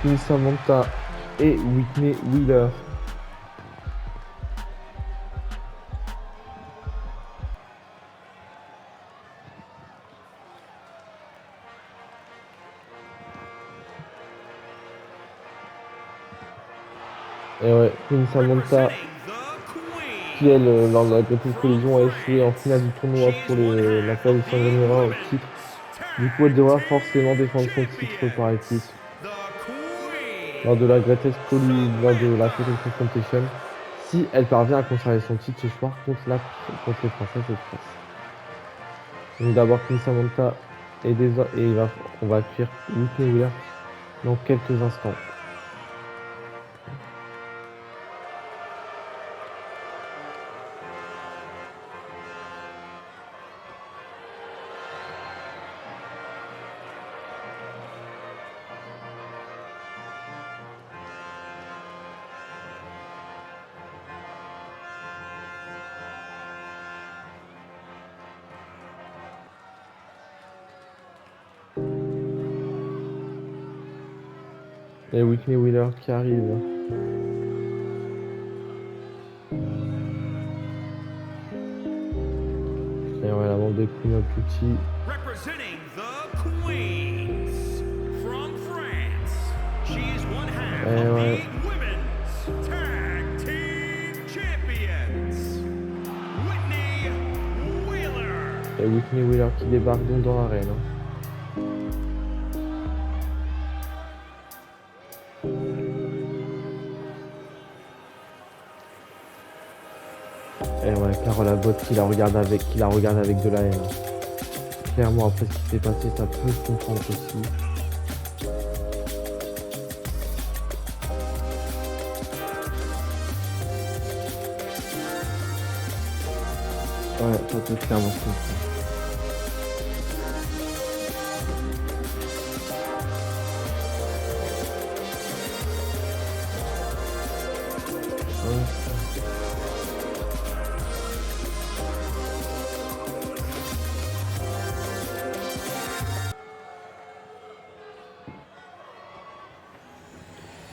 Queen Samantha et Whitney Wheeler. Et ouais, Queen Samantha qui elle, lors de la Greatest Collision, a échoué en finale du tournoi pour la place de Sangonera au titre. Du coup, elle devra forcément défendre son titre par équipe. Lors de la Greatest Collision, lors de la Second Confrontation, si elle parvient à conserver son titre ce soir contre les Princess Express. Donc d'abord Queen Samantha et on va accueillir Whitney Wheeler dans quelques instants. Et Whitney Wheeler qui arrive. Et on va la membre des Queen of Beauty. Representing the Queens from France, she is one half of the Women's Tag Team Champions, Whitney Wheeler. Et Whitney Wheeler qui débarque donc dans l'arène. Et ouais, Carole Abbott qui la regarde avec de la haine. Clairement, après ce qui s'est passé, ça peut se comprendre aussi. Ouais, ça peut clairement se comprendre.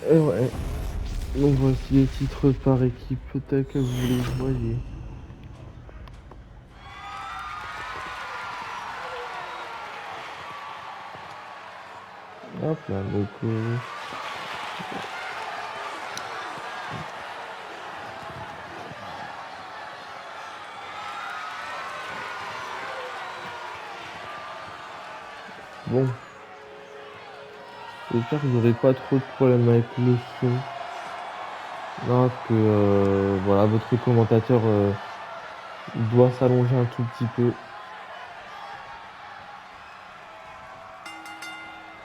Et ouais, donc voici les titres par équipe, tel que vous les voyez. Hop là, donc... Bon. J'espère que vous n'aurez pas trop de problèmes avec le son. Non, parce que voilà, votre commentateur doit s'allonger un tout petit peu.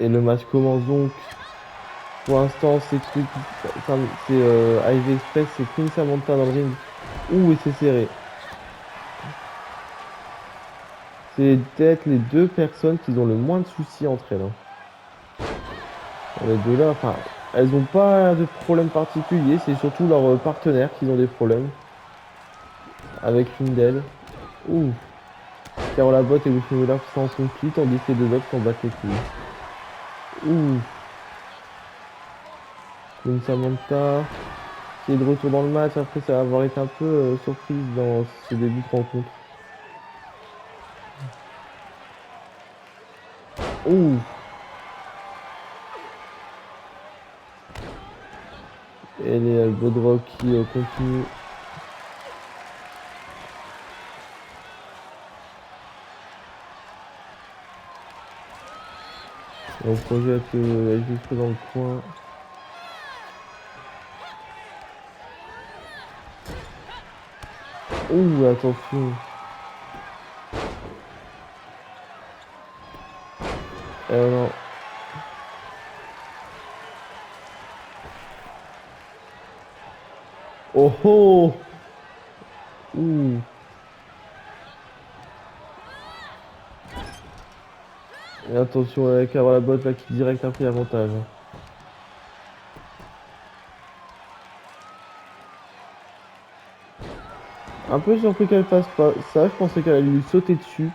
Et le match commence donc. Pour l'instant, c'est Ivy Express, c'est Queen Samantha dans le ring. Ouh, et c'est serré. C'est peut-être les deux personnes qui ont le moins de soucis entre elles. Hein. Les deux là, enfin, elles n'ont pas de problème particulier, c'est surtout leurs partenaires qui ont des problèmes. Avec une d'elles. Ouh. Carole Abbott et Whitney Wheeler s'en sont pris, tandis que les deux autres s'en battent les couilles. Ouh. Queen Samantha qui est de retour dans le match après ça va avoir été un peu surprise dans ce début de rencontre. Ouh. Et les elbow drop qui continuent. Et on projette juste dans le coin. Ouh, attention. Non. Oh oh. Ouh. Et attention avec Carole Abbott là qui direct a pris l'avantage. Un peu surpris qu'elle fasse pas ça, je pensais qu'elle allait lui sauter dessus.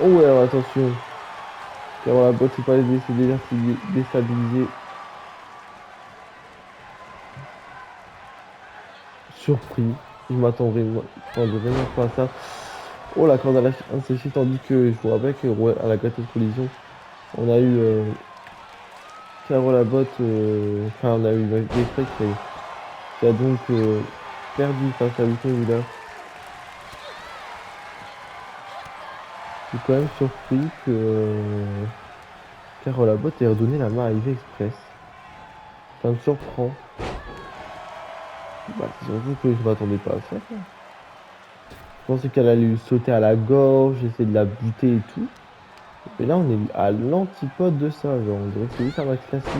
Oh ouais, alors attention. Carole Abbott c'est pas déstabilisé. Surpris. Je m'attendais vraiment pas à ça. Oh la corde à un séché tandis que je vous rappelle que à la gâteau de collision, on a eu Carole Abbott, enfin on a eu Jeffrey qui a donc perdu face à Whitney Wheeler. Je suis quand même surpris que Carole Abbott ait redonné la main à Ivy Express. Ça me surprend. Bah, c'est surtout que je m'attendais pas à ça. Quoi. Je pensais qu'elle allait lui sauter à la gorge, essayer de la buter et tout. Mais là, on est à l'antipode de ça, genre, on dirait que c'est juste un match classique.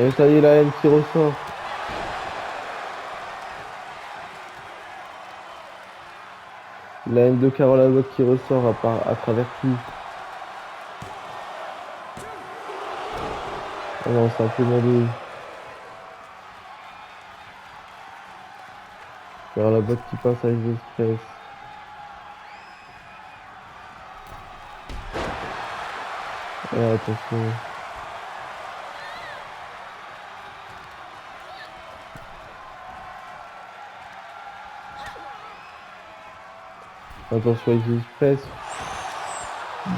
Et ça y est, la haine qui ressort. La haine de Carole Abbott qui ressort à travers tout. Oh non, c'est simplement de... Carole Abbott qui passe à Ivy Express. Et attention. Attention Ivy Express.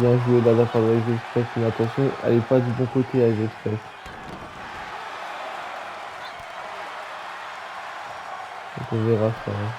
Bien joué de la part de Ivy Express, mais attention, elle est pas du bon côté Ivy Express. Donc on verra ça. Hein.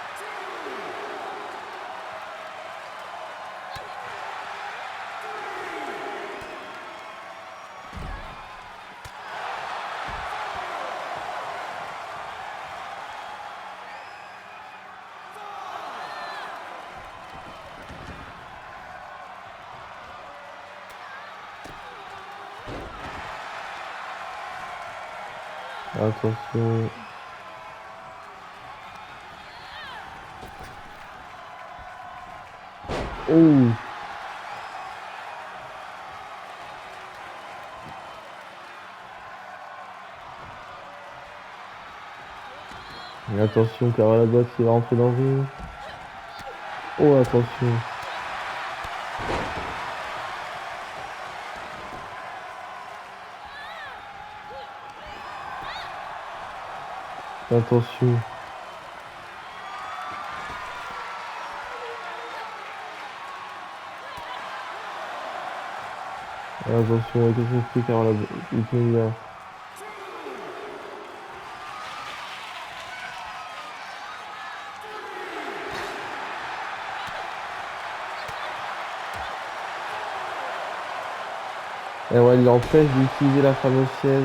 Attention. Oh! Et attention, car la boîte qui va rentrer dans le ring. Oh, attention. Attention. Attention, et qu'est-ce qu'on fait car la boîte. Et ouais, il l'empêche d'utiliser la fameuse chaise.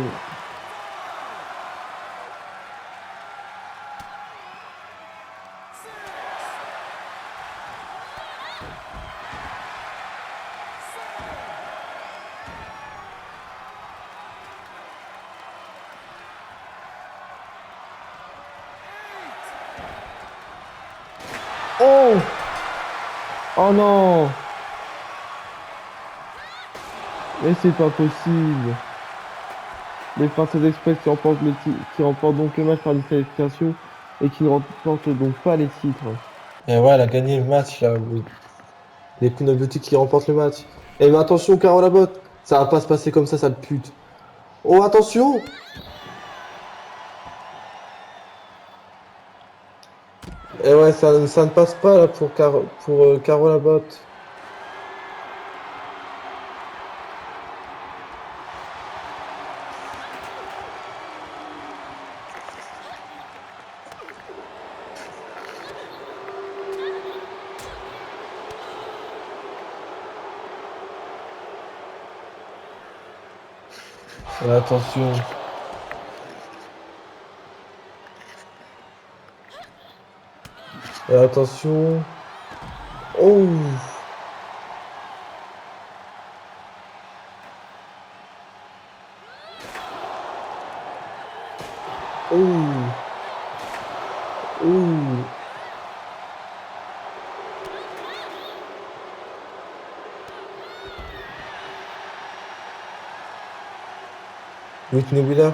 Oh! Oh non! Mais c'est pas possible! Les Français d'Express qui remportent donc le match par disqualification et qui ne remportent donc pas les titres. Et ouais, elle a gagné le match là. Oui. Les Queen of Beauty qui remportent le match. Et mais attention, Carole Labotte! Ça va pas se passer comme ça, sale pute! Oh, attention! Et ouais, ça ne passe pas là pour Carole Labotte. Et attention. Et attention. Oh! Oh! Oh! Whitney Wheeler,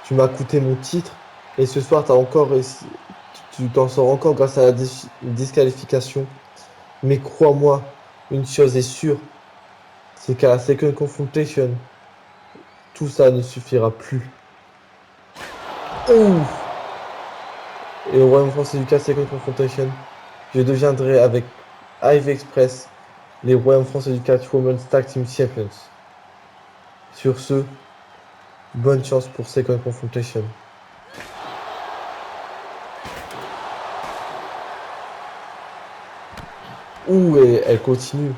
tu m'as coûté mon titre et ce soir tu t'en sors encore grâce à la disqualification. Mais crois-moi, une chose est sûre, c'est qu'à la Second Confrontation, tout ça ne suffira plus. Ouh! Et au Royaume français du cas Second Confrontation, je deviendrai avec Ivy Express les Royaumes français du catch Women's Tag Team Champions. Sur ce, bonne chance pour Second Confrontation. Ouh, et elle continue.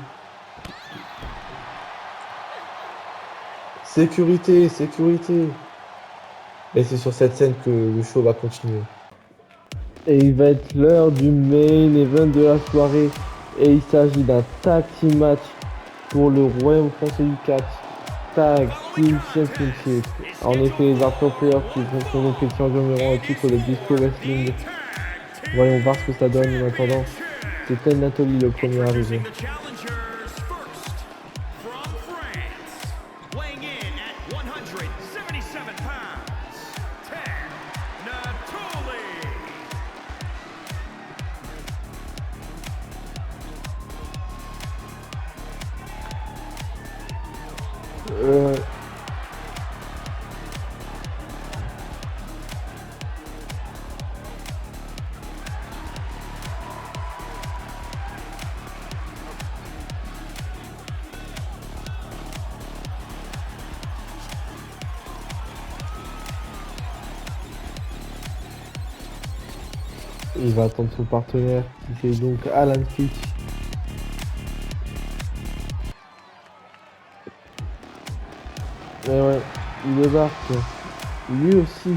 Sécurité, sécurité. Et c'est sur cette scène que le show va continuer. Et il va être l'heure du main event de la soirée. Et il s'agit d'un tag team match pour le Royaume français du catch Tag Team Championship. En effet, les Hardcore Players qui sont donc les champions numéro 1 au titre de Disco Wrestling. Voyons voir ce que ça donne en attendant. C'est Ted Nathalie le premier arrivé. Il va attendre son partenaire, qui c'est donc Alan Fitch. Et ouais, il débarque. Lui aussi,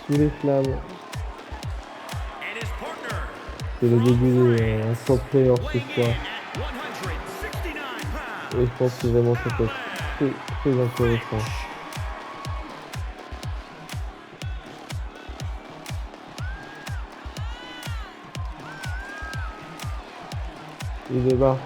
sous les flammes. And his partner C'est le début d'un top player ce weighing soir. in at 169 pounds. Et je pense que vraiment ça peut être très, très intéressant. Il débarque.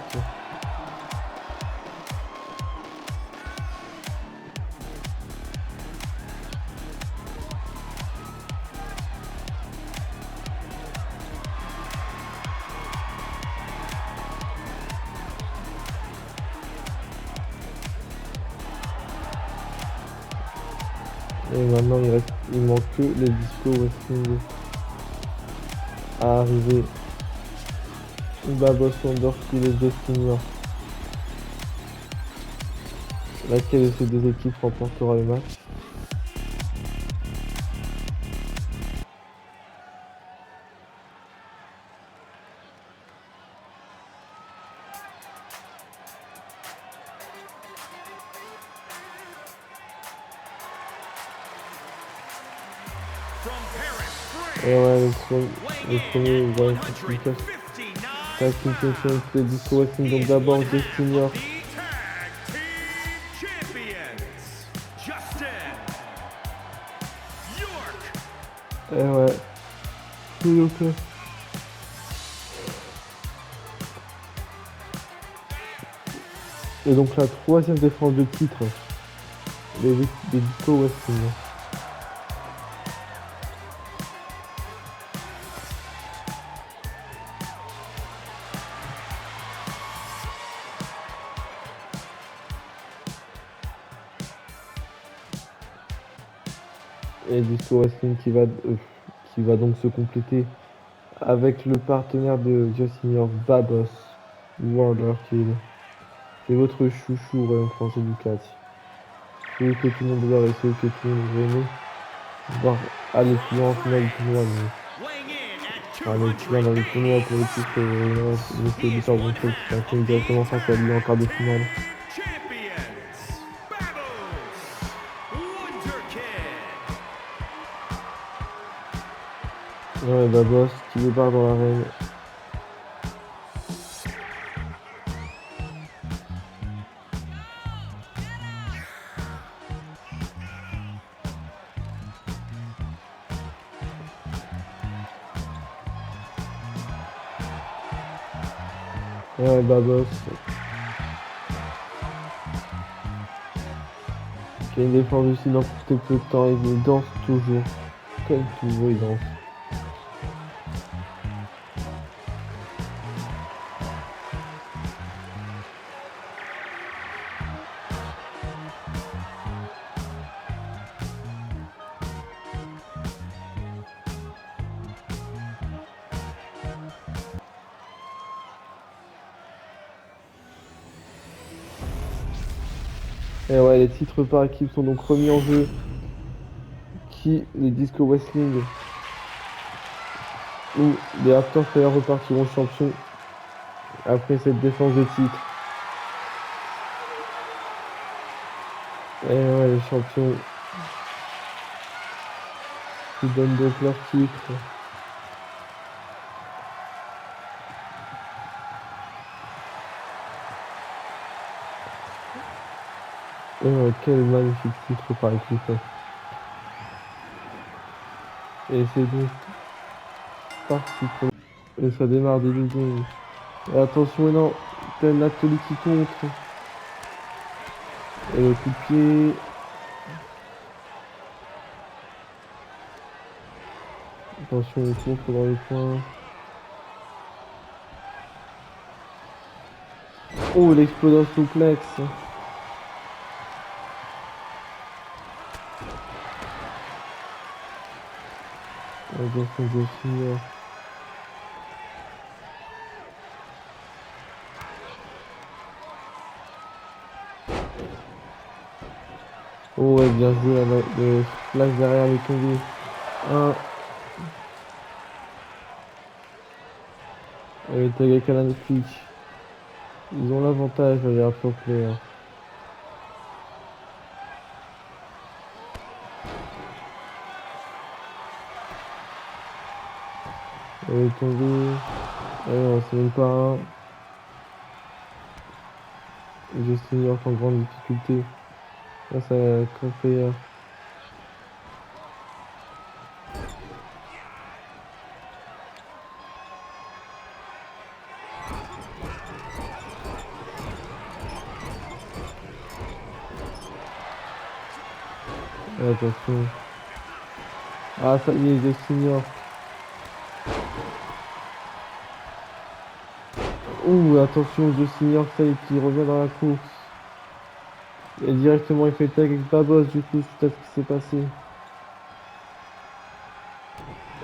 Et maintenant il manque que les Disco Wrestling à arriver. Babos Wonderful et Justin York. Laquelle de ces deux équipes remportera le match? From Paris, France, Et ouais, le weighing premier, in ouais, at c'est efficace. 159 Tag Team Champions, les Disco Wrestling. Donc is d'abord one Justin half York. of the tag team champions, Justin York. Et ouais. Et donc, et donc la troisième défense de titre des Disco Wrestling. Et Disco Wrestling qui va donc se compléter avec le partenaire de Justin York, Babos Wonderkid. C'est votre chouchou Royaume français du catch. Celui que tout le monde adore et celui que tout le monde veut aimer. Voir aller plus loin en finale du tournoi. Weighing in at Aller plus loin dans le tournoi pour le titre. Monsieur Lucas Bonfeld qui s'incline directement face à lui en quart de finale. champions, Babos Wonderkid. Ouais, Babos qui débarque dans l'arène. Ouais, Babos. Qui a une défense aussi dans peu de temps. Il danse toujours. Comme toujours, il danse. Et ouais, les titres par équipe sont donc remis en jeu. Les Disco Wrestling ou les After Fire repartiront champions après cette défense de titre. Et ouais, les champions qui donnent donc leur titre. Et ouais, quel magnifique titre par équipe. Et c'est donc parti pour... Et ça démarre des secondes. Et attention, et non, pleine Nathalie qui contre. Et le coup de pied. Attention, on contre dans le coin. Oh, l'explosion souplex. Attention, je finis. Oh ouais, bien joué là, le flash derrière le tombé. Un. Avec Alan Fitch. Ils ont l'avantage, les pro players. Elle est tombée. Ah non, c'est même pas un. Justin York en grande difficulté. Grâce à pro player. Attention. Ah, ça y est, Justin York. Ouh, attention, Justin York, ça y est, qui revient dans la course. Et directement, il fait tag avec Babos, du coup, suite à ce qui s'est passé.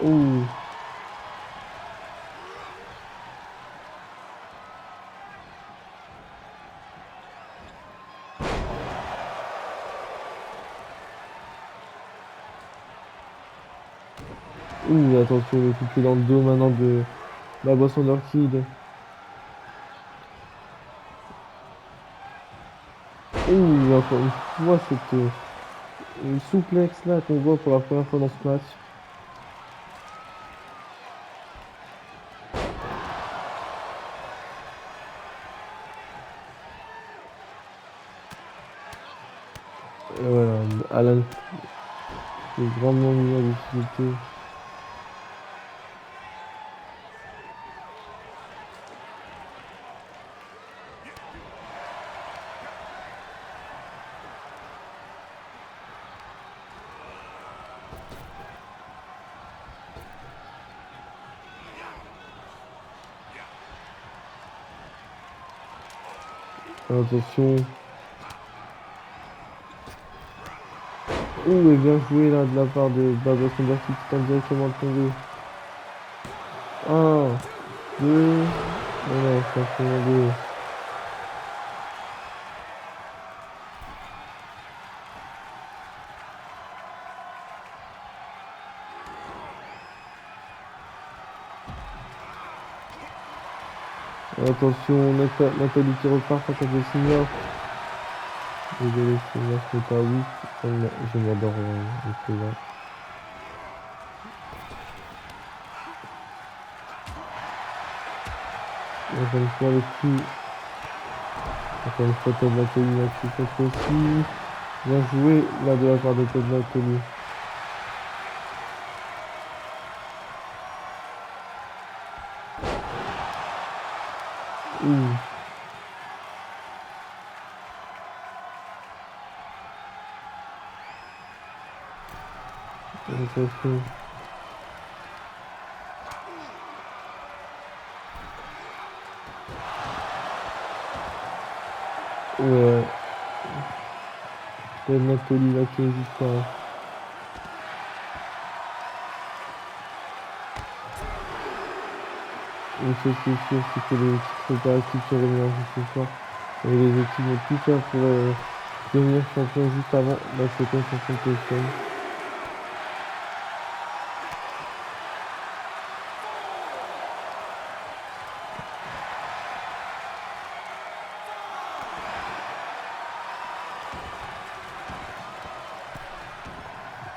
Ouh. Ouh, attention, le coup de pied dans le dos maintenant de Babos Wonderkid. Ouh, encore une fois, cette une souplex là qu'on voit pour la première fois dans ce match. Et voilà, Alan est grandement mis en difficulté. Attention. Ouh, et bien joué là de la part de Babos Wonderkid qui tente directement de tomber. 1, 2. Ouais, ça fait 2. Attention, Nathalie qui repart face à des seniors. Désolé, seniors, ce n'est pas oui. Je m'adore le là. Encore une fois, avec qui. Encore une fois, Todd Nathalie là-dessus, cette fois-ci. Bien joué là de la part de Todd Nathalie. Ouh. Attention. Ouais. Todd Nathalie là qui n'hésite pas. Une chose qui est sûre, c'est que les titres opératifs sont remis en jeu ce soir. Et les équipes n'ont plus faire pour devenir champion juste avant la seconde confrontation.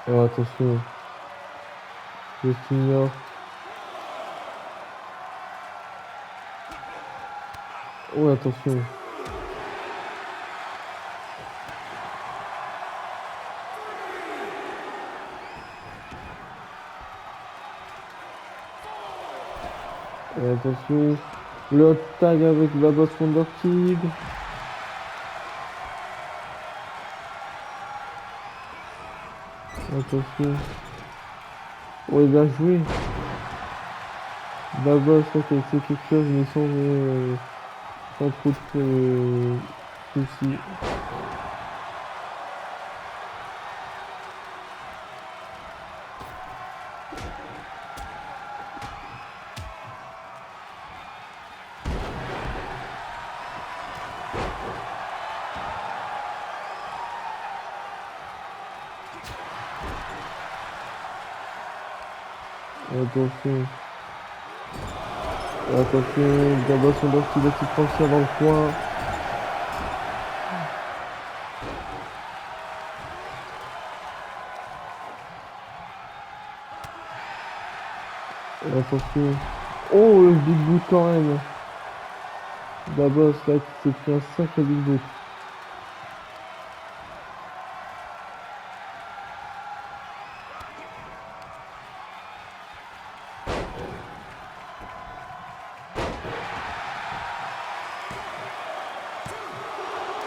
Alors attention, Justin York. Oh attention. Et attention, le hot tag avec Babos Wonderkid. Attention. Oh, bien joué. Babos, là, qui a fait quelque chose, mais sans trop de soucis. Attention. Attention, Gabos son boss qui va s'y prendre ça dans le coin. Attention. Oh, le big boot quand même. Gabos là qui s'est pris un sacré big boot.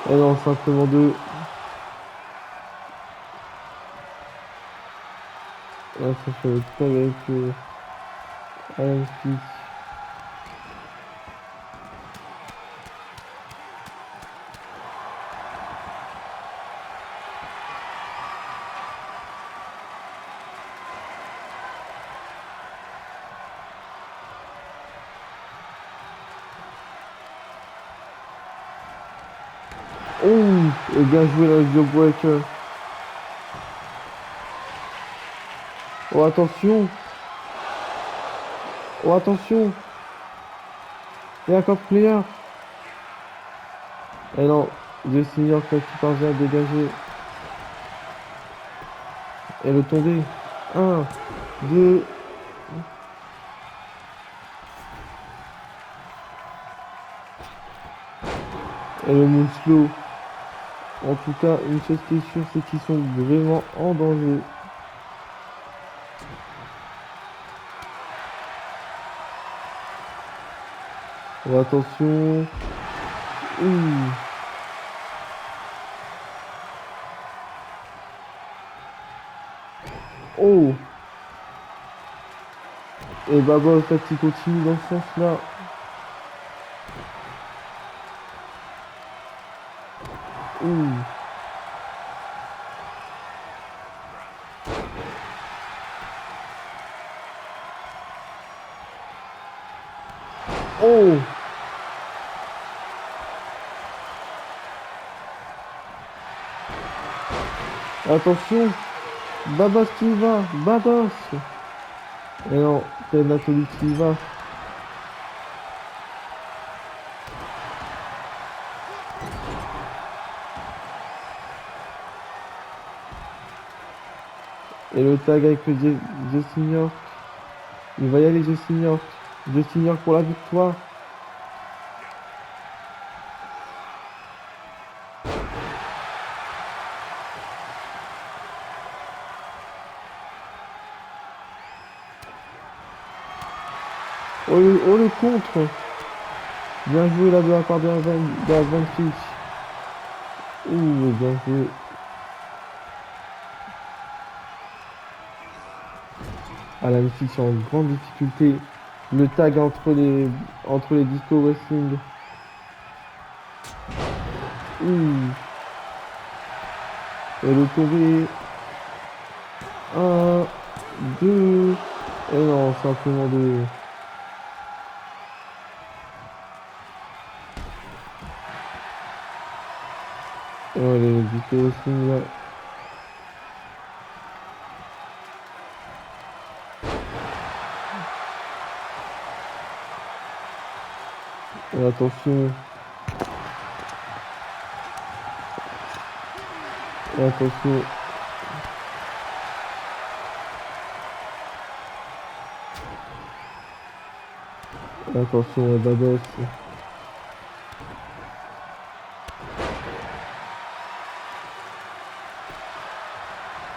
Et non, simplement deux. Attention, le tag avec Alan Smith. Oh, et bien joué la Jawbreaker. Oh, attention. Oh, attention. Et un corps player. Et non, The Senior qui parvient à dégager. Et le tomber. 1, 2. Et le move slow. En tout cas, une chose qui est sûre, c'est qu'ils sont vraiment en danger. Oh, attention. Ouh. Oh. Et Baba, en fait, il continue dans ce sens-là. Ouh. Oh. Attention. Babas qui y va. Babas. Et non, c'est Nathalie qui y va. Et le tag avec le Justin York. Il va y aller Justin York. Justin York pour la victoire. Oh le contre. Bien joué là de la part de Van Fitch. Ouh, bien joué. Alan Fitch en grande difficulté. Le tag entre les disco wrestling. Ouh. Et le tombé. 1, 2. Et non, simplement 2. Oh, les disco wrestling là. Et attention. Et attention. Et attention à Babos.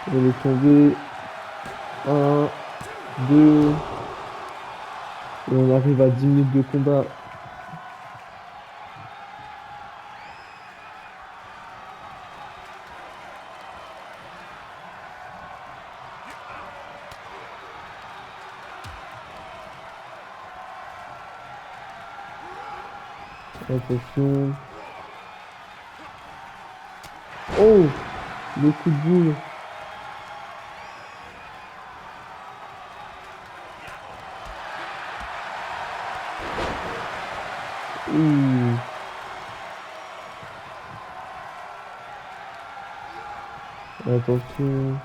Elle est tombée. 1, 2. Et on arrive à 10 minutes de combat. Attention. Oh! Le coup de boule. Ouh. Attention.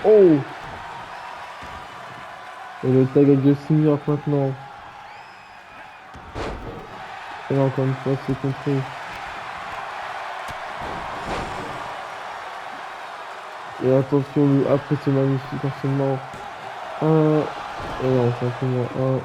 Oh! Et le tag avec le senior maintenant. Et là, encore une fois, c'est contré. Et attention, après ce magnifique enchaînement. Un. Et non, simplement un.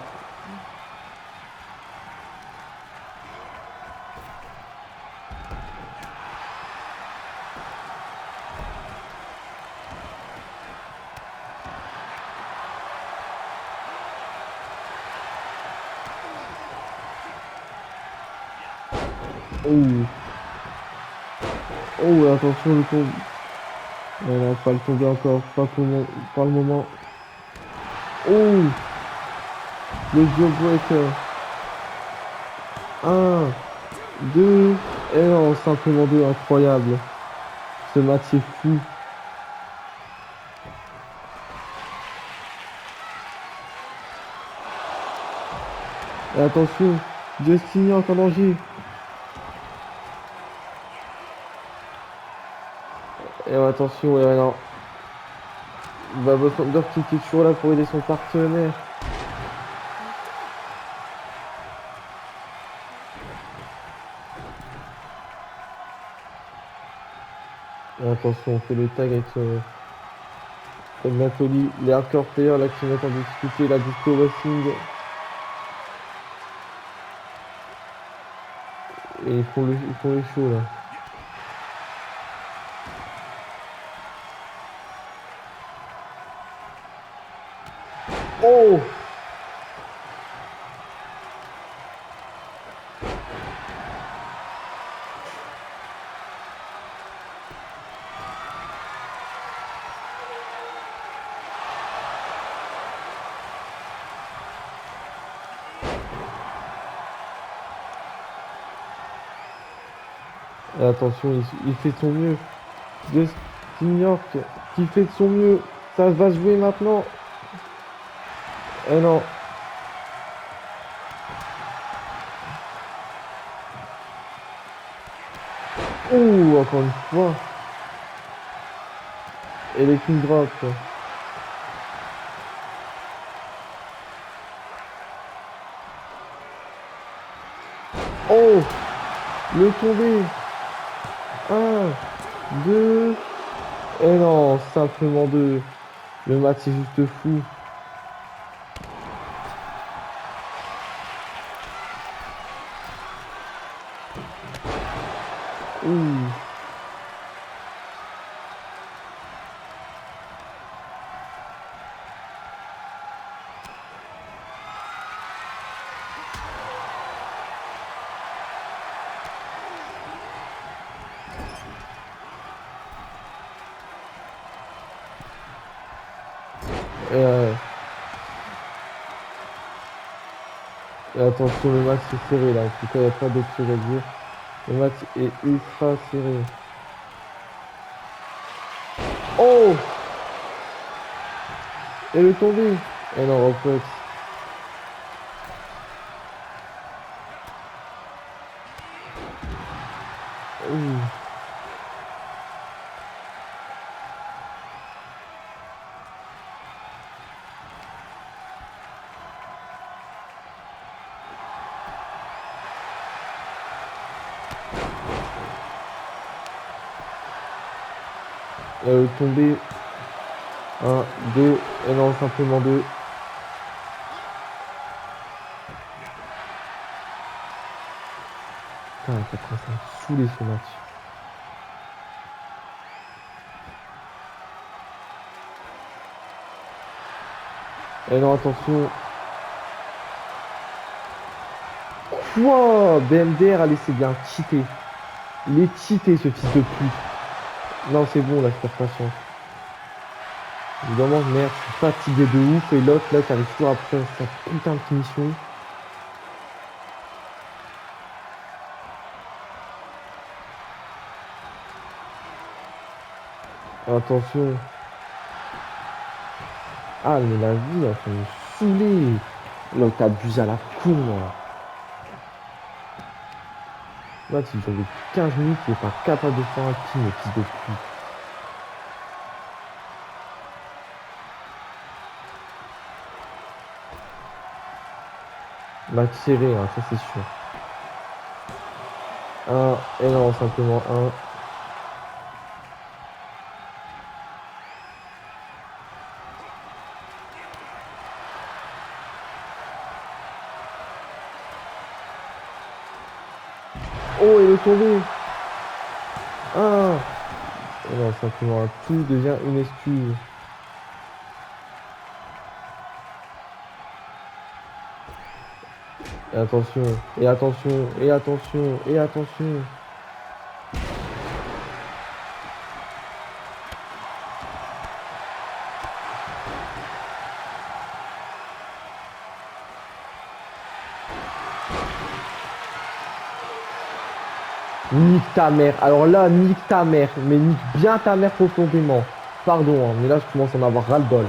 Oh. Oh, et attention, le tombe. Mais non, pas le tomber encore. Pas le moment. Oh. Le Breaker. Un. Deux. Et non, simplement deux. Incroyable. Ce match est fou. Et attention, Justin York en danger. Et attention, et non. Bah, Thunder qui est toujours là pour aider son partenaire. Et attention, on fait le tag avec Nathalie. Les hardcore players là qui mettent en difficulté la disco wrestling. Et ils font les shows là. Oh! Et attention, il fait de son mieux. Justin York qui fait de son mieux. Ça va se jouer maintenant. Et non. Oh, encore une fois. Et les king drops. Oh, le tombé. Un, deux. Et non, simplement deux. Le match est juste fou. Ouh. Et, et attention, le match est serré là. En tout cas, il n'y a pas d'autre chose à dire. Le match est ultra serré. Oh! Et le tombé. Et non, Rockwood. Ouh. Et le tombé. Un, deux. Et non, simplement deux. Putain, ça commence à me saouler ce match. Et non, attention. Quoi? BMDR a laissé bien cheater. Il est cheaté ce fils de pute. Non, c'est bon, là, je perds patience. Évidemment, merde, je suis fatigué de ouf. Et l'autre, là, qui arrive toujours après sa putain de finition. Attention. Ah, mais la vie, elle fait me saouler. Là, t'abuses à la con, là. Là, tu joues depuis 15 minutes, il est pas capable de faire un pin, le fils de pute. Match serré, hein, ça c'est sûr. Un, et non, simplement un. Oh, il est tombé. Un. Et non, simplement un. Tout devient une excuse. Et attention, et attention, et attention, et attention. Nique ta mère. Alors là, nique ta mère. Mais nique bien ta mère profondément. Pardon, hein, mais là, je commence à en avoir ras-le-bol.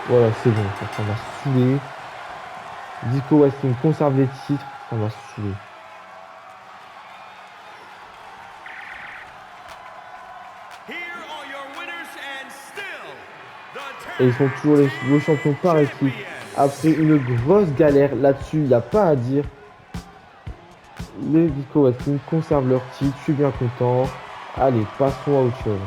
Voilà, c'est bon. Ça m'a saoulé. Disco Wrestling conserve les titres. Ça m'a saoulé. Here are your winners and still the Et ils sont toujours les champions par équipe. Après une grosse galère là-dessus, il n'y a pas à dire. Les Disco Wrestling conservent leur titre. Je suis bien content. Allez, passons à autre chose.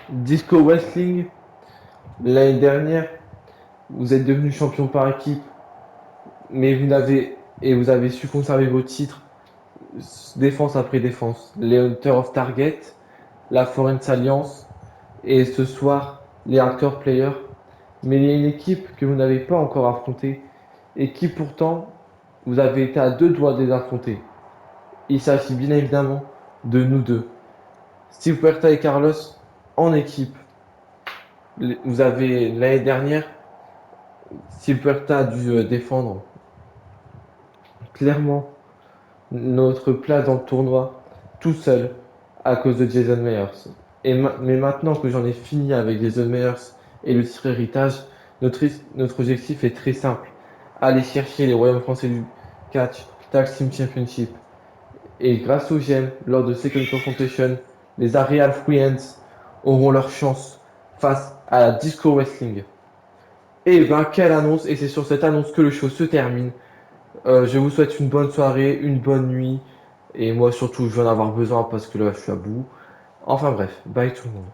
Disco Wrestling, l'année dernière, vous êtes devenu champion par équipe, mais vous avez su conserver vos titres défense après défense. Les Hunter of Target, la Foreign Alliance et ce soir les Hardcore Players. Mais il y a une équipe que vous n'avez pas encore affrontée et qui pourtant vous avez été à deux doigts de les affronter. Il s'agit bien évidemment de nous deux. Steve Puerta et Carlos en équipe. Vous avez l'année dernière, Steve Puerta a dû défendre clairement notre place dans le tournoi tout seul à cause de Jason Myers. Mais maintenant que j'en ai fini avec Jason Myers et le titre héritage, notre objectif est très simple. Aller chercher les royaumes français du catch Tag Team Championship. Et grâce au GM, lors de Second Confrontation, les Arial Friends auront leur chance face à la Disco Wrestling. Et ben quelle annonce! Et c'est sur cette annonce que le show se termine. Je vous souhaite une bonne soirée, une bonne nuit. Et moi surtout, je vais en avoir besoin parce que là, je suis à bout. Enfin bref, bye tout le monde.